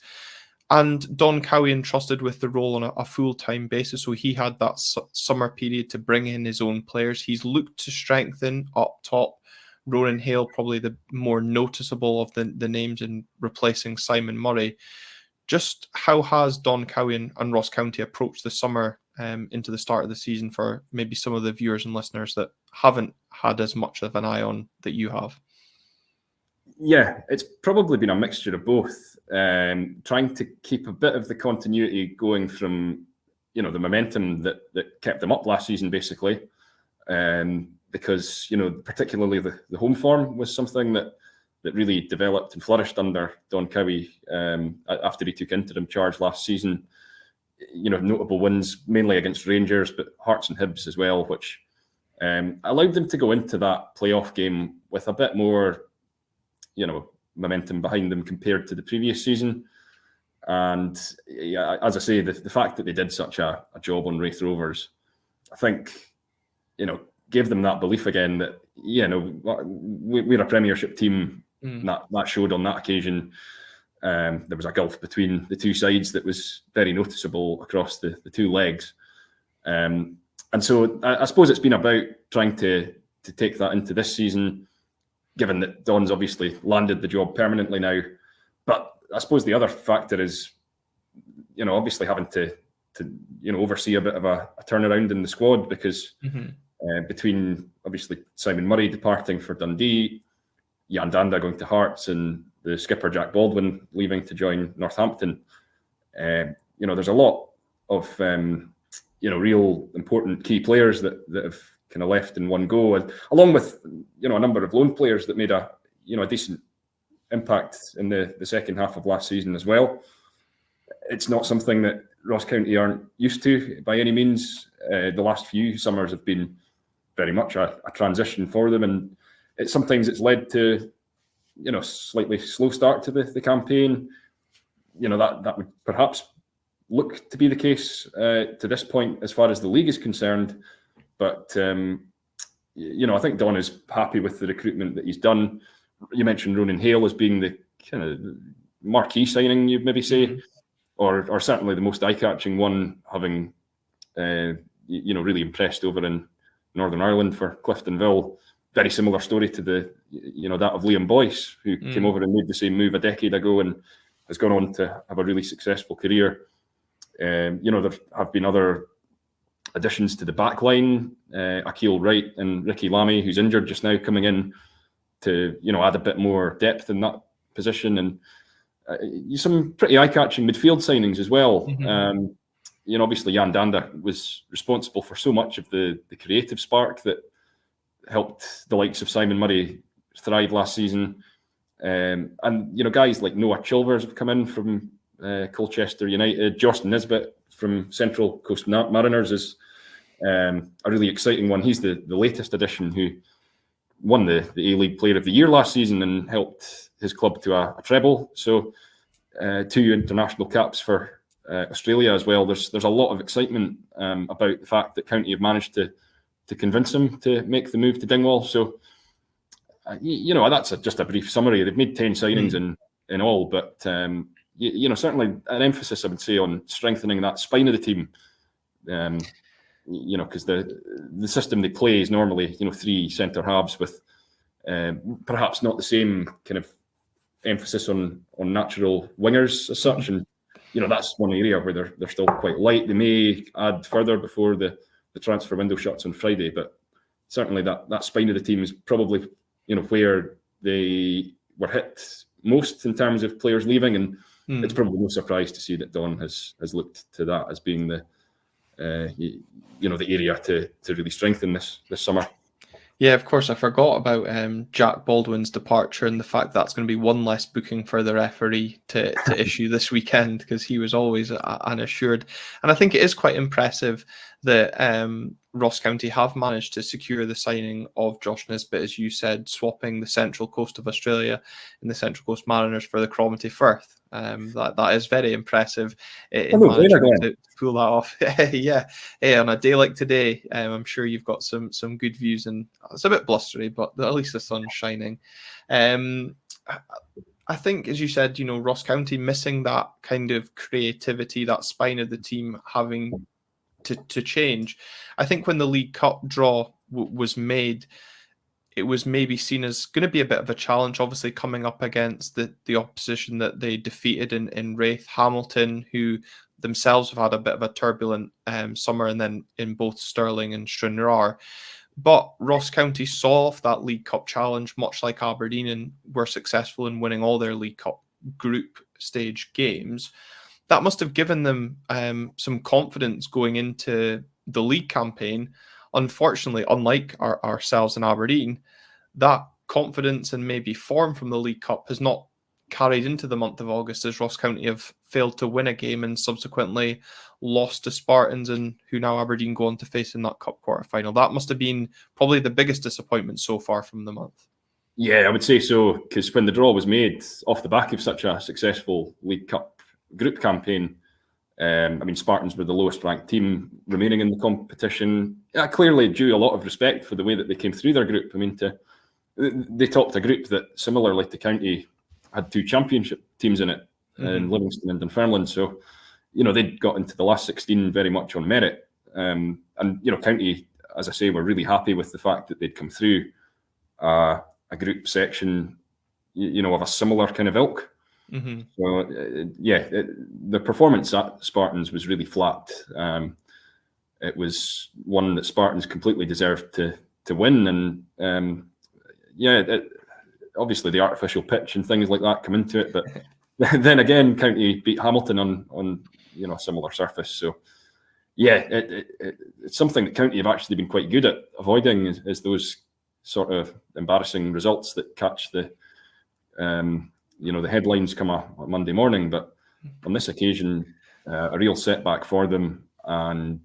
And Don Cowie entrusted with the role on a full-time basis, so he had that summer period to bring in his own players. He's looked to strengthen up top. Ronan Hale, probably the more noticeable of the names in replacing Simon Murray. Just how has Don Cowie and Ross County approached the summer into the start of the season for maybe some of the viewers and listeners that haven't had as much of an eye on that you have? Yeah, it's probably been a mixture of both. Trying to keep a bit of the continuity going from, the momentum that kept them up last season, basically. Because, particularly the home form was something that really developed and flourished under Don Cowie after he took interim charge last season. Notable wins mainly against Rangers, but Hearts and Hibs as well, which allowed them to go into that playoff game with a bit more, momentum behind them compared to the previous season. And yeah, as I say, the fact that they did such a job on Wraith Rovers, I think, gave them that belief again that, we're a Premiership team. That showed on that occasion. There was a gulf between the two sides that was very noticeable across the two legs. And so I suppose it's been about trying to take that into this season, given that Don's obviously landed the job permanently now. But I suppose the other factor is, obviously having to oversee a bit of a turnaround in the squad, because between obviously Simon Murray departing for Dundee, Jan Danda going to Hearts, and the skipper Jack Baldwin leaving to join Northampton, there's a lot of real important key players that have kind of left in one go, and along with a number of loan players that made a decent impact in the second half of last season as well. It's not something that Ross County aren't used to by any means. The last few summers have been very much a transition for them, and sometimes it's led to slightly slow start to the campaign. That would perhaps look to be the case to this point as far as the league is concerned. But I think Don is happy with the recruitment that he's done. You mentioned Ronan Hale as being the kind of marquee signing, you'd maybe say, or certainly the most eye-catching one, having really impressed over in Northern Ireland for Cliftonville. Very similar story to that of Liam Boyce, who came over and made the same move a decade ago and has gone on to have a really successful career. There have been other additions to the back line, Akil Wright and Ricky Lamy, who's injured just now, coming in to add a bit more depth in that position, and some pretty eye-catching midfield signings as well. Obviously Jan Danda was responsible for so much of the creative spark that helped the likes of Simon Murray thrive last season. And guys like Noah Chilvers have come in from Colchester United. Josh Nisbet from Central Coast Mariners is a really exciting one. He's the latest addition, who won the A-League Player of the Year last season and helped his club to a treble. So 2 international caps for Australia as well. There's a lot of excitement about the fact that County have managed to convince him to make the move to Dingwall. So, that's just a brief summary. They've made 10 signings in all, but, certainly an emphasis, I would say, on strengthening that spine of the team. Because the system they play is normally, 3 centre halves with perhaps not the same kind of emphasis on natural wingers as such. And, that's one area where they're still quite light. They may add further before the transfer window shuts on Friday, but certainly that spine of the team is probably, where they were hit most in terms of players leaving, and it's probably no surprise to see that Don has looked to that as being the area to really strengthen this summer. Yeah, of course, I forgot about Jack Baldwin's departure and the fact that's going to be one less booking for the referee to issue this weekend, because he was always unassured. And I think it is quite impressive that Ross County have managed to secure the signing of Josh Nisbet, as you said, swapping the Central Coast of Australia and the Central Coast Mariners for the Cromarty Firth. That is very impressive in managing to pull that off. Yeah, on a day like today, I'm sure you've got some good views, and it's a bit blustery, but at least the sun's shining. I think, as you said, Ross County missing that kind of creativity, that spine of the team having to change. I think when the League Cup draw was made, it was maybe seen as going to be a bit of a challenge, obviously coming up against the opposition that they defeated in Wraith, Hamilton, who themselves have had a bit of a turbulent summer, and then in both Stirling and Stranraer. But Ross County saw off that League Cup challenge, much like Aberdeen, and were successful in winning all their League Cup group stage games. That must have given them some confidence going into the league campaign. Unfortunately, unlike ourselves in Aberdeen, that confidence and maybe form from the League Cup has not carried into the month of August, as Ross County have failed to win a game and subsequently lost to Spartans, and who now Aberdeen go on to face in that cup quarter-final. That must have been probably the biggest disappointment so far from the month. Yeah, I would say so, because when the draw was made off the back of such a successful League Cup group campaign, Spartans were the lowest ranked team remaining in the competition. Clearly due a lot of respect for the way that they came through their group. They topped a group that, similarly to County, had 2 championship teams in it, in Livingston and Dunfermline. So, they'd got into the last 16 very much on merit. County, as I say, were really happy with the fact that they'd come through a group section, of a similar kind of ilk. Mm-hmm. So, the performance at Spartans was really flat. It was one that Spartans completely deserved to win. And, obviously the artificial pitch and things like that come into it. But then again, County beat Hamilton on a similar surface. So, it's something that County have actually been quite good at avoiding, is those sort of embarrassing results that catch the headlines come a Monday morning. But on this occasion, a real setback for them, and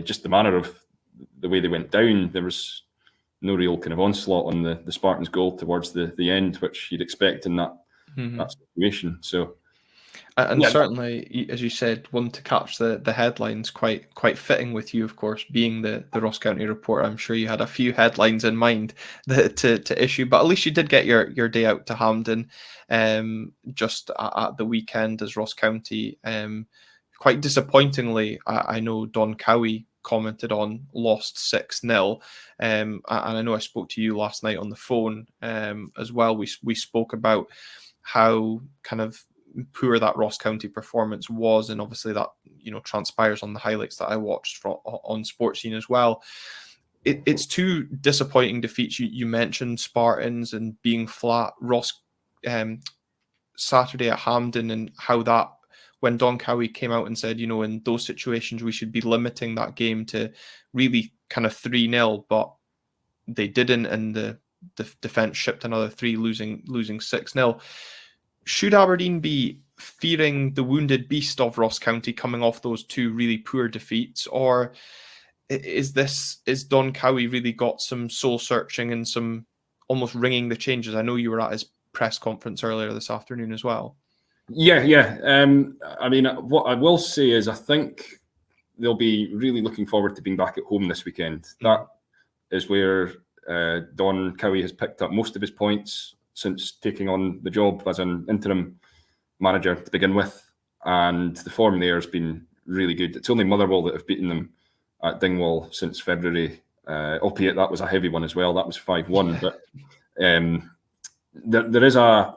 just the manner of the way they went down, there was no real kind of onslaught on the Spartans' goal towards the end, which you'd expect in that situation. So, and certainly, as you said, one to catch the headlines, quite fitting with you, of course, being the Ross County reporter. I'm sure you had a few headlines in mind to issue, but at least you did get your day out to Hampden just at the weekend, as Ross County, quite disappointingly, I know Don Cowie commented on, lost 6-0, and I know I spoke to you last night on the phone as well. We spoke about how kind of poor that Ross County performance was, and obviously that transpires on the highlights that I watched on Sportscene as well. It's 2 disappointing defeats. You mentioned Spartans and being flat. Ross Saturday at Hampden, and how that, when Don Cowie came out and said, in those situations we should be limiting that game to really kind of 3-0, but they didn't, and the defence shipped another 3, losing 6-0. Should Aberdeen be fearing the wounded beast of Ross County coming off those 2 really poor defeats, or is Don Cowie really got some soul searching and some almost ringing the changes? I know you were at his press conference earlier this afternoon as well. Yeah. What I will say is I think they'll be really looking forward to being back at home this weekend. That is where Don Cowie has picked up most of his points since taking on the job as an interim manager to begin with, and the form there has been really good. It's only Motherwell that have beaten them at Dingwall since February, albeit that was a heavy one as well. That was 5-1, but there is a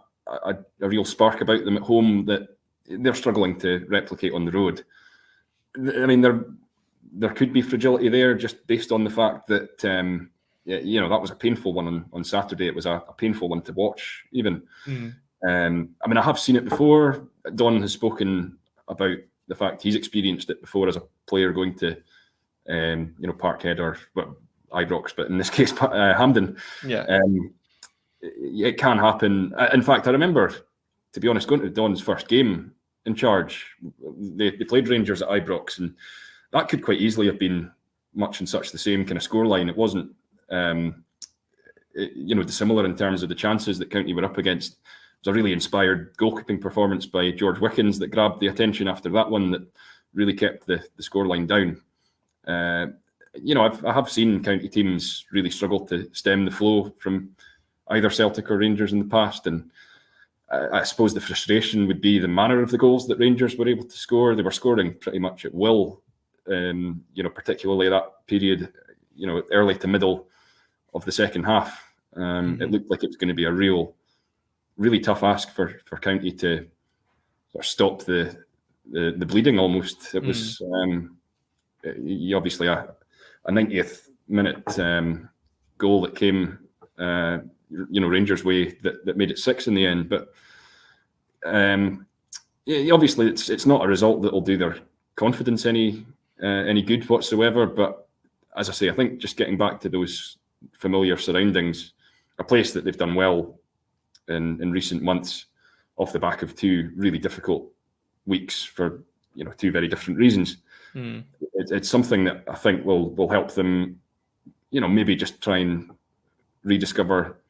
real spark about them at home that they're struggling to replicate on the road. There could be fragility there, just based on the fact that that was a painful one on Saturday. It was a painful one to watch, even. I have seen it before. Don has spoken about the fact he's experienced it before as a player going to, Parkhead or Ibrox, but in this case, Hampden. Yeah. It can happen. In fact, I remember, to be honest, going to Don's first game in charge. They played Rangers at Ibrox, and that could quite easily have been much and such the same kind of scoreline. It wasn't, dissimilar in terms of the chances that County were up against. It was a really inspired goalkeeping performance by George Wickens that grabbed the attention after that one, that really kept the scoreline down. I have seen County teams really struggle to stem the flow from either Celtic or Rangers in the past, and I suppose the frustration would be the manner of the goals that Rangers were able to score. They were scoring pretty much at will, particularly that period, early to middle of the second half. It looked like it was going to be a really tough ask for County to sort of stop the bleeding almost. It was obviously a 90th minute goal that came, Rangers' way that made it 6 in the end. But obviously, it's not a result that will do their confidence any good whatsoever. But as I say, I think just getting back to those familiar surroundings, a place that they've done well in recent months, off the back of 2 really difficult weeks for 2 very different reasons. It's something that I think will help them, maybe just try and rediscover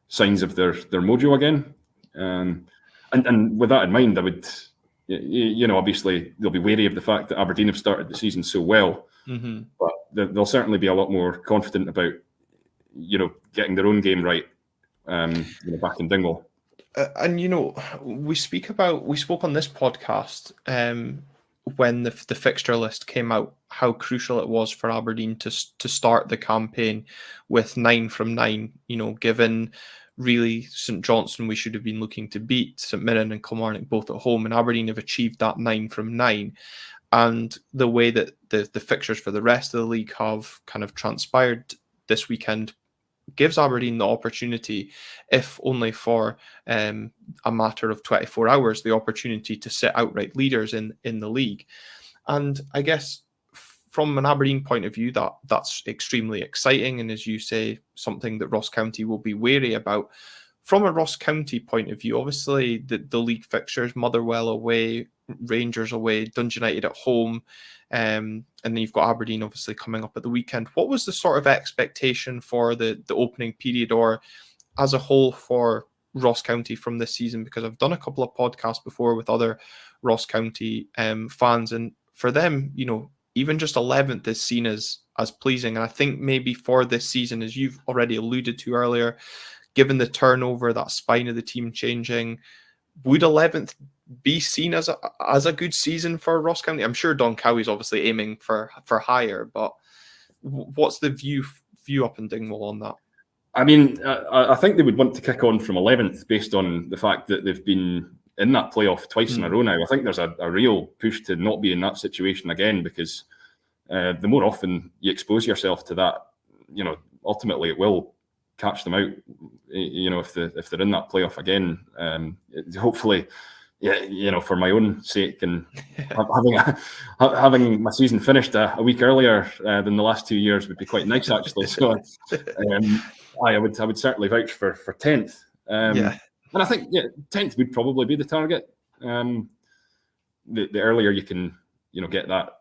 signs of their mojo again. And with that in mind, I would, obviously they'll be wary of the fact that Aberdeen have started the season so well, but they'll certainly be a lot more confident about, getting their own game right, back in Dingwall. And we spoke on this podcast when the fixture list came out, how crucial it was for Aberdeen to start the campaign with 9 from 9. Given really St Johnstone, we should have been looking to beat St Mirren and Kilmarnock both at home, and Aberdeen have achieved that 9 from 9. And the way that the fixtures for the rest of the league have kind of transpired this weekend gives Aberdeen the opportunity, if only for a matter of 24 hours, the opportunity to sit outright leaders in the league. And I guess from an Aberdeen point of view, that's extremely exciting. And as you say, something that Ross County will be wary about. From a Ross County point of view, obviously the league fixtures, Motherwell away, Rangers away, Dundee United at home, and then you've got Aberdeen obviously coming up at the weekend. What was the sort of expectation for the opening period, or as a whole for Ross County from this season? Because I've done a couple of podcasts before with other Ross County fans, and for them, even just 11th is seen as pleasing. And I think maybe for this season, as you've already alluded to earlier, given the turnover, that spine of the team changing, would 11th be seen as a good season for Ross County? I'm sure Don Cowie's obviously aiming for higher, but what's the view up in Dingwall on that? I mean, I think they would want to kick on from 11th based on the fact that they've been in that playoff twice in a row now. I think there's a real push to not be in that situation again, because the more often you expose yourself to that, ultimately it will catch them out. If they're in that playoff again, hopefully, for my own sake and having my season finished a week earlier than the last 2 years would be quite nice, actually. So I would certainly vouch for 10th. And I think 10th would probably be the target. The earlier you can get that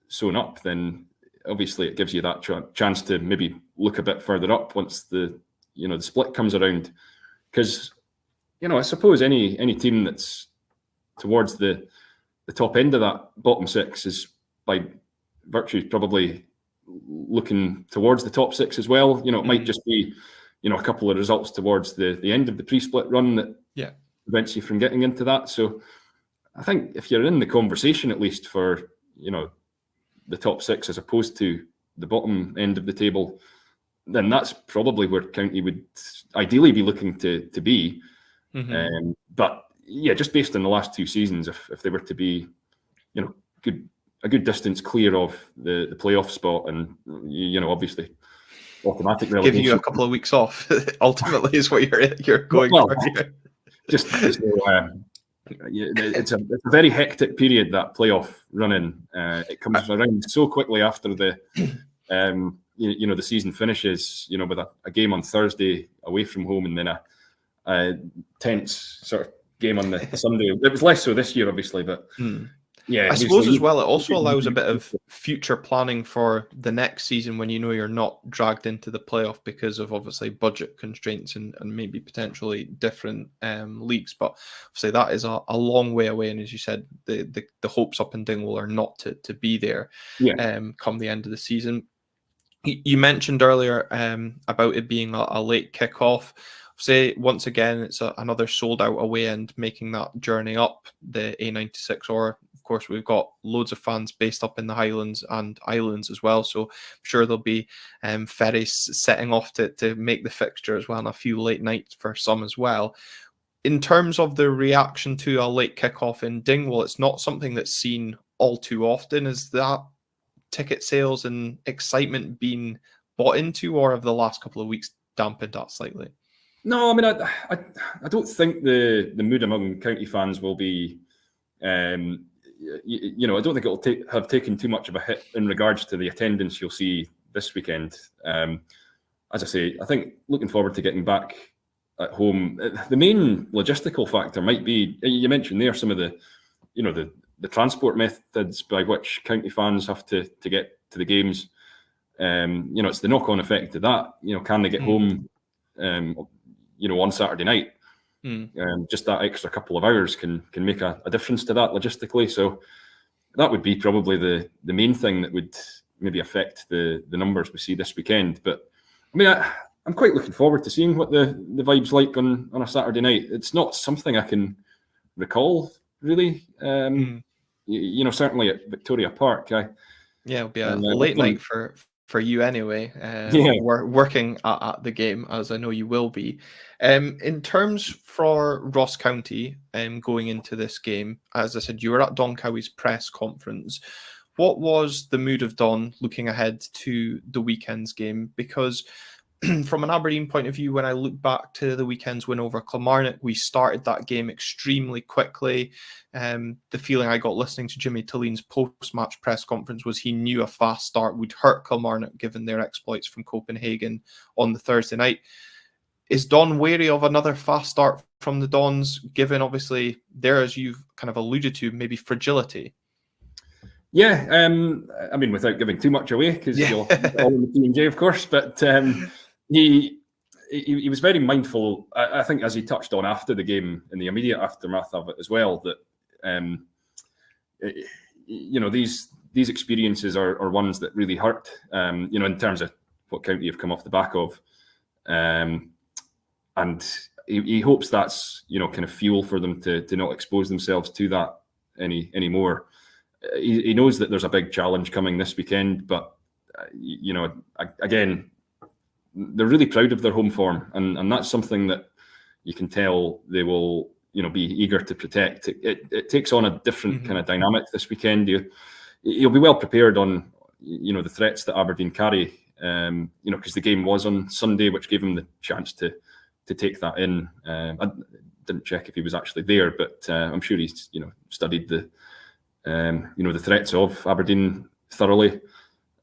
sewn up, then obviously it gives you that chance to maybe look a bit further up once the split comes around. Because I suppose any team that's towards the top end of that bottom 6 is by virtue probably looking towards the top 6 as well. It might just be a couple of results towards the end of the pre-split run that prevents you from getting into that. So I think if you're in the conversation, at least for the top 6 as opposed to the bottom end of the table, then that's probably where County would ideally be looking to be. But just based on the last 2 seasons, if they were to be a good distance clear of the playoff spot, and obviously automatic relegation, give you a couple of weeks off ultimately is what you're going for. It's a very hectic period, that playoff run-in. It comes around so quickly after the the season finishes, with a game on Thursday away from home, and then a tense sort of game on the Sunday. It was less so this year, obviously, but I suppose as well, it also allows a bit of future planning for the next season when you're not dragged into the playoff because of obviously budget constraints and maybe potentially different leagues. But obviously that is a long way away, and as you said, the hopes up in Dingwall are not to be there come the end of the season. You mentioned earlier about it being a late kickoff. Say once again, it's another sold out away end, making that journey up the A96. Or of course, we've got loads of fans based up in the Highlands and Islands as well. So I'm sure there'll be ferries setting off to make the fixture as well, and a few late nights for some as well. In terms of the reaction to a late kickoff in Dingwall, it's not something that's seen all too often. Is that ticket sales and excitement being bought into, or have the last couple of weeks dampened that slightly? No, I mean, I don't think the mood among county fans will be, I don't think it'll have taken too much of a hit in regards to the attendance you'll see this weekend. As I say, I think looking forward to getting back at home. The main logistical factor might be, you mentioned there, some of the transport methods by which county fans have to get to the games. It's the knock-on effect of that. Can they get home on Saturday night? Just that extra couple of hours can make a difference to that logistically. So that would be probably the main thing that would maybe affect the numbers we see this weekend. But I mean, I'm quite looking forward to seeing what the vibe's like on a Saturday night. It's not something I can recall really. Certainly at Victoria Park. It'll be a late night for you anyway. Working at the game, as I know you will be. In terms for Ross County, going into this game, as I said, you were at Don Cowie's press conference. What was the mood of Don looking ahead to the weekend's game? Because from an Aberdeen point of view, when I look back to the weekend's win over Kilmarnock, we started that game extremely quickly. The feeling I got listening to Jimmy Thelin post-match press conference was he knew a fast start would hurt Kilmarnock given their exploits from Copenhagen on the Thursday night. Is Don wary of another fast start from the Dons, given obviously there, as you've kind of alluded to, maybe fragility? Yeah, I mean, without giving too much away, because you're all in the P&J, of course, but he was very mindful, I think, as he touched on after the game, in the immediate aftermath of it as well, that, these experiences are ones that really hurt, in terms of what County have come off the back of. And he hopes that's, kind of fuel for them to not expose themselves to that anymore. He knows that there's a big challenge coming this weekend, but, again, they're really proud of their home form, and that's something that you can tell they will, be eager to protect. It takes on a different kind of dynamic this weekend. You'll be well prepared on, the threats that Aberdeen carry, because the game was on Sunday, which gave him the chance to take that in. I didn't check if he was actually there, but I'm sure he's, studied the threats of Aberdeen thoroughly.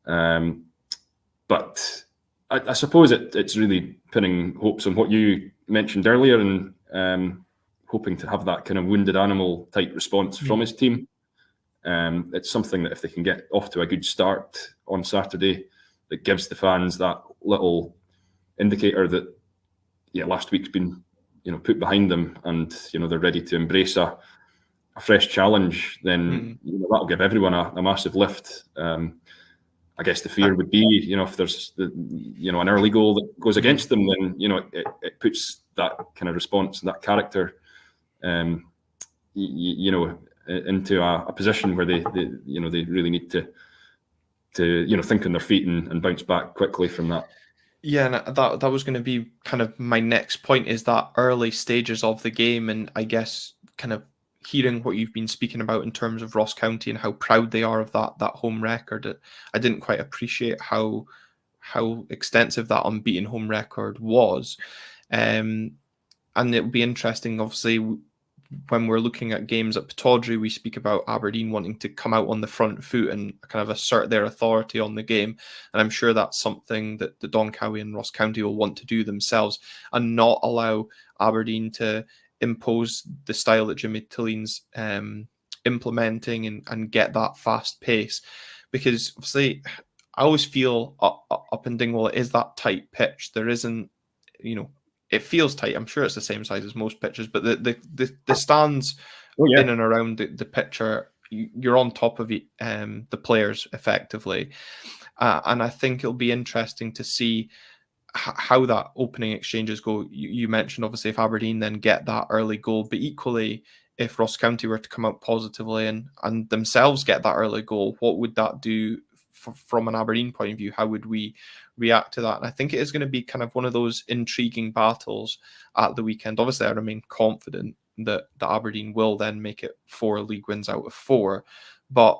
But I suppose it's really pinning hopes on what you mentioned earlier, and hoping to have that kind of wounded animal type response from his team. It's something that if they can get off to a good start on Saturday, that gives the fans that little indicator that last week's been put behind them, and they're ready to embrace a fresh challenge. Then that'll give everyone a massive lift. I guess the fear would be, if there's an early goal that goes against them, then it puts that kind of response and that character, into a position where they really need to think on their feet and bounce back quickly from that. Yeah, and that was going to be kind of my next point, is that early stages of the game, and I guess kind of hearing what you've been speaking about in terms of Ross County and how proud they are of that home record. I didn't quite appreciate how extensive that unbeaten home record was. And it'll be interesting, obviously, when we're looking at games at Pittodrie, we speak about Aberdeen wanting to come out on the front foot and kind of assert their authority on the game. And I'm sure that's something that the Don Cowie and Ross County will want to do themselves, and not allow Aberdeen to impose the style that Jimmy Thelin implementing and get that fast pace. Because obviously, I always feel up in Dingwall, it is that tight pitch. There isn't, it feels tight. I'm sure it's the same size as most pitches, but the stands in and around the pitch you're on top of the players effectively. And I think it'll be interesting to see how that opening exchanges go. You mentioned, obviously, if Aberdeen then get that early goal, but equally, if Ross County were to come out positively and themselves get that early goal, what would that do from an Aberdeen point of view? How would we react to that? And I think it is going to be kind of one of those intriguing battles at the weekend. Obviously, I remain confident that Aberdeen will then make it 4 league wins out of 4, but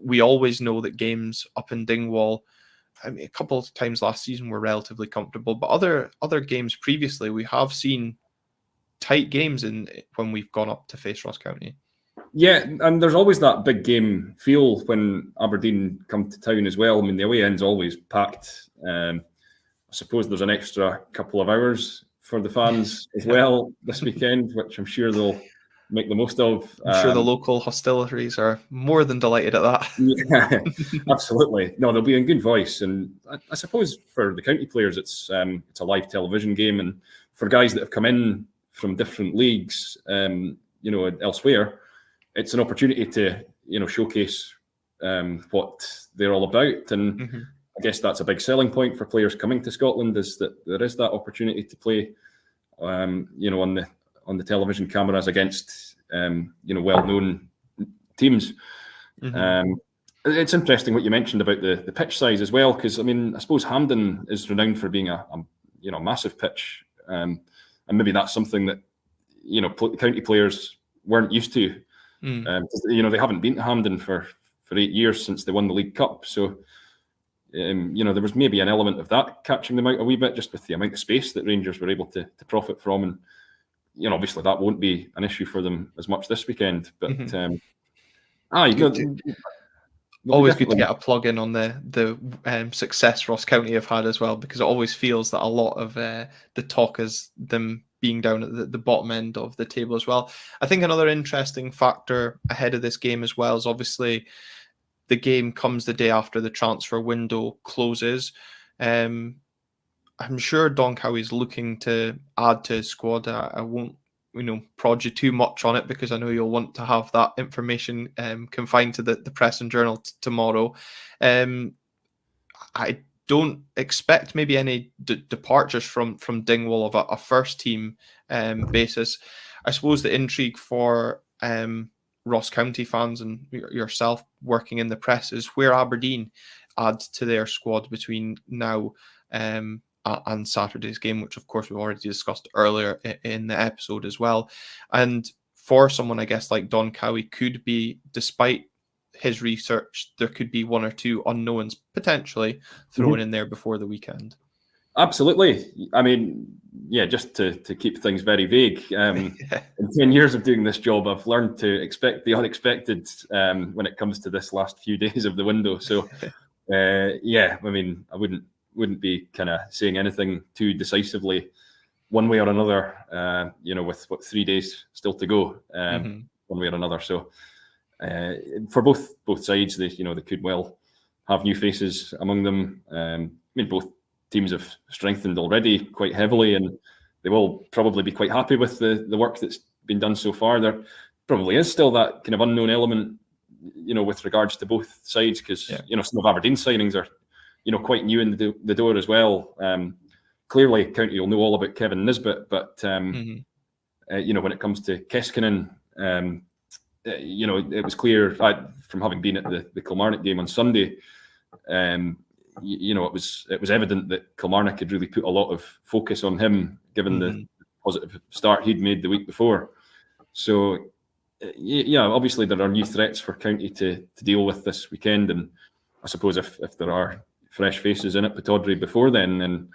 we always know that games up in Dingwall, I mean, a couple of times last season were relatively comfortable, but other games previously we have seen tight games when we've gone up to face Ross County. Yeah, and there's always that big game feel when Aberdeen come to town as well. I mean, the away end's always packed. I suppose there's an extra couple of hours for the fans as well this weekend, which I'm sure they'll make the most of. I'm sure the local hostilities are more than delighted at that. Yeah, absolutely. No, they'll be in good voice, and I suppose for the county players, it's a live television game, and for guys that have come in from different leagues, elsewhere, it's an opportunity to showcase what they're all about, and I guess that's a big selling point for players coming to Scotland, is that there is that opportunity to play, on the television cameras against well-known teams. It's interesting what you mentioned about the pitch size as well, because I mean, I suppose Hampden is renowned for being a massive pitch, and maybe that's something that county players weren't used to. They haven't been to Hampden for 8 years since they won the League Cup, so there was maybe an element of that catching them out a wee bit, just with the amount of space that Rangers were able to profit from, and obviously that won't be an issue for them as much this weekend. But always good to get a plug in on the success Ross County have had as well, because it always feels that a lot of the talk is them being down at the bottom end of the table as well. I think another interesting factor ahead of this game as well is obviously the game comes the day after the transfer window closes. I'm sure Don Cowie's looking to add to his squad. I won't prod you too much on it, because I know you'll want to have that information confined to the press and journal tomorrow. I don't expect maybe any departures from Dingwall of a first team basis. I suppose the intrigue for Ross County fans and yourself working in the press is where Aberdeen add to their squad between now and Saturday's game, which of course we've already discussed earlier in the episode as well. And for someone, I guess, like Don Cowie, could be, despite his research, there could be one or two unknowns potentially thrown in there before the weekend. Absolutely. I mean, yeah, just to keep things very vague, in 10 years of doing this job, I've learned to expect the unexpected when it comes to this last few days of the window. So, I mean, I wouldn't be kind of saying anything too decisively one way or another, with 3 days still to go, one way or another. So for both sides, they could well have new faces among them. I mean, both teams have strengthened already quite heavily, and they will probably be quite happy with the work that's been done so far. There probably is still that kind of unknown element, with regards to both sides, because some of Aberdeen's signings are quite new in the door as well. Clearly, County will know all about Kevin Nisbet, but when it comes to Keskinen, it was clear from having been at the Kilmarnock game on Sunday. It was evident that Kilmarnock had really put a lot of focus on him, given the positive start he'd made the week before. So, obviously there are new threats for County to deal with this weekend, and I suppose if there are fresh faces in at Pittodrie before then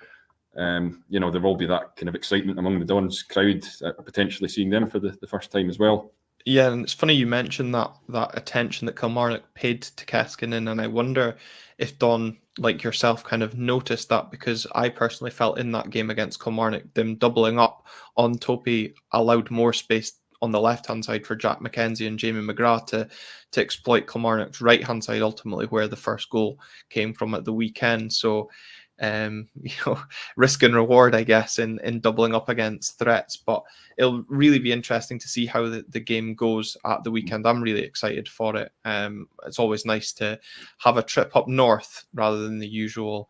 there will be that kind of excitement among the Dons crowd at potentially seeing them for the first time as well. Yeah, and it's funny you mentioned that attention that Kilmarnock paid to Keskinen, and I wonder if Don, like yourself, kind of noticed that, because I personally felt in that game against Kilmarnock, them doubling up on Topi allowed more space on the left-hand side for Jack McKenzie and Jamie McGrath to exploit Kilmarnock's right-hand side, ultimately where the first goal came from at the weekend. So, risk and reward, I guess, in doubling up against threats. But it'll really be interesting to see how the game goes at the weekend. I'm really excited for it. It's always nice to have a trip up north rather than the usual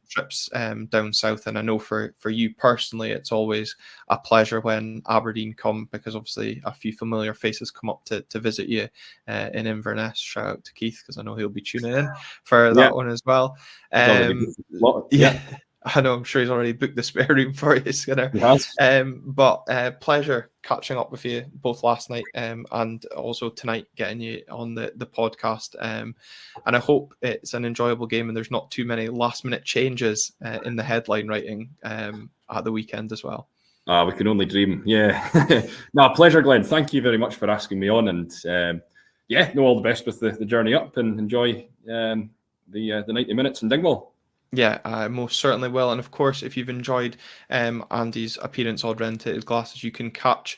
trips down south. And I know for you personally, it's always a pleasure when Aberdeen come, because obviously a few familiar faces come up to visit you in Inverness. Shout out to Keith, because I know he'll be tuning in for that one as well. I know, I'm sure he's already booked the spare room for you, Skinner. He has. But pleasure catching up with you both last night and also tonight, getting you on the podcast. And I hope it's an enjoyable game and there's not too many last-minute changes in the headline writing at the weekend as well. We can only dream. Yeah. No, pleasure, Glenn. Thank you very much for asking me on. And all the best with the journey up, and enjoy the 90 minutes in Dingwall. Yeah, I most certainly will. And of course, if you've enjoyed Andy's appearance on Red Tinted Glasses, you can catch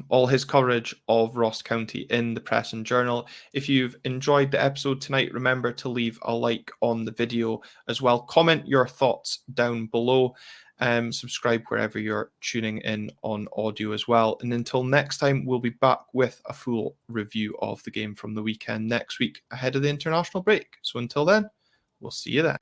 all his coverage of Ross County in the Press and Journal. If you've enjoyed the episode tonight, remember to leave a like on the video as well. Comment your thoughts down below. Subscribe wherever you're tuning in on audio as well. And until next time, we'll be back with a full review of the game from the weekend next week ahead of the international break. So until then, we'll see you then.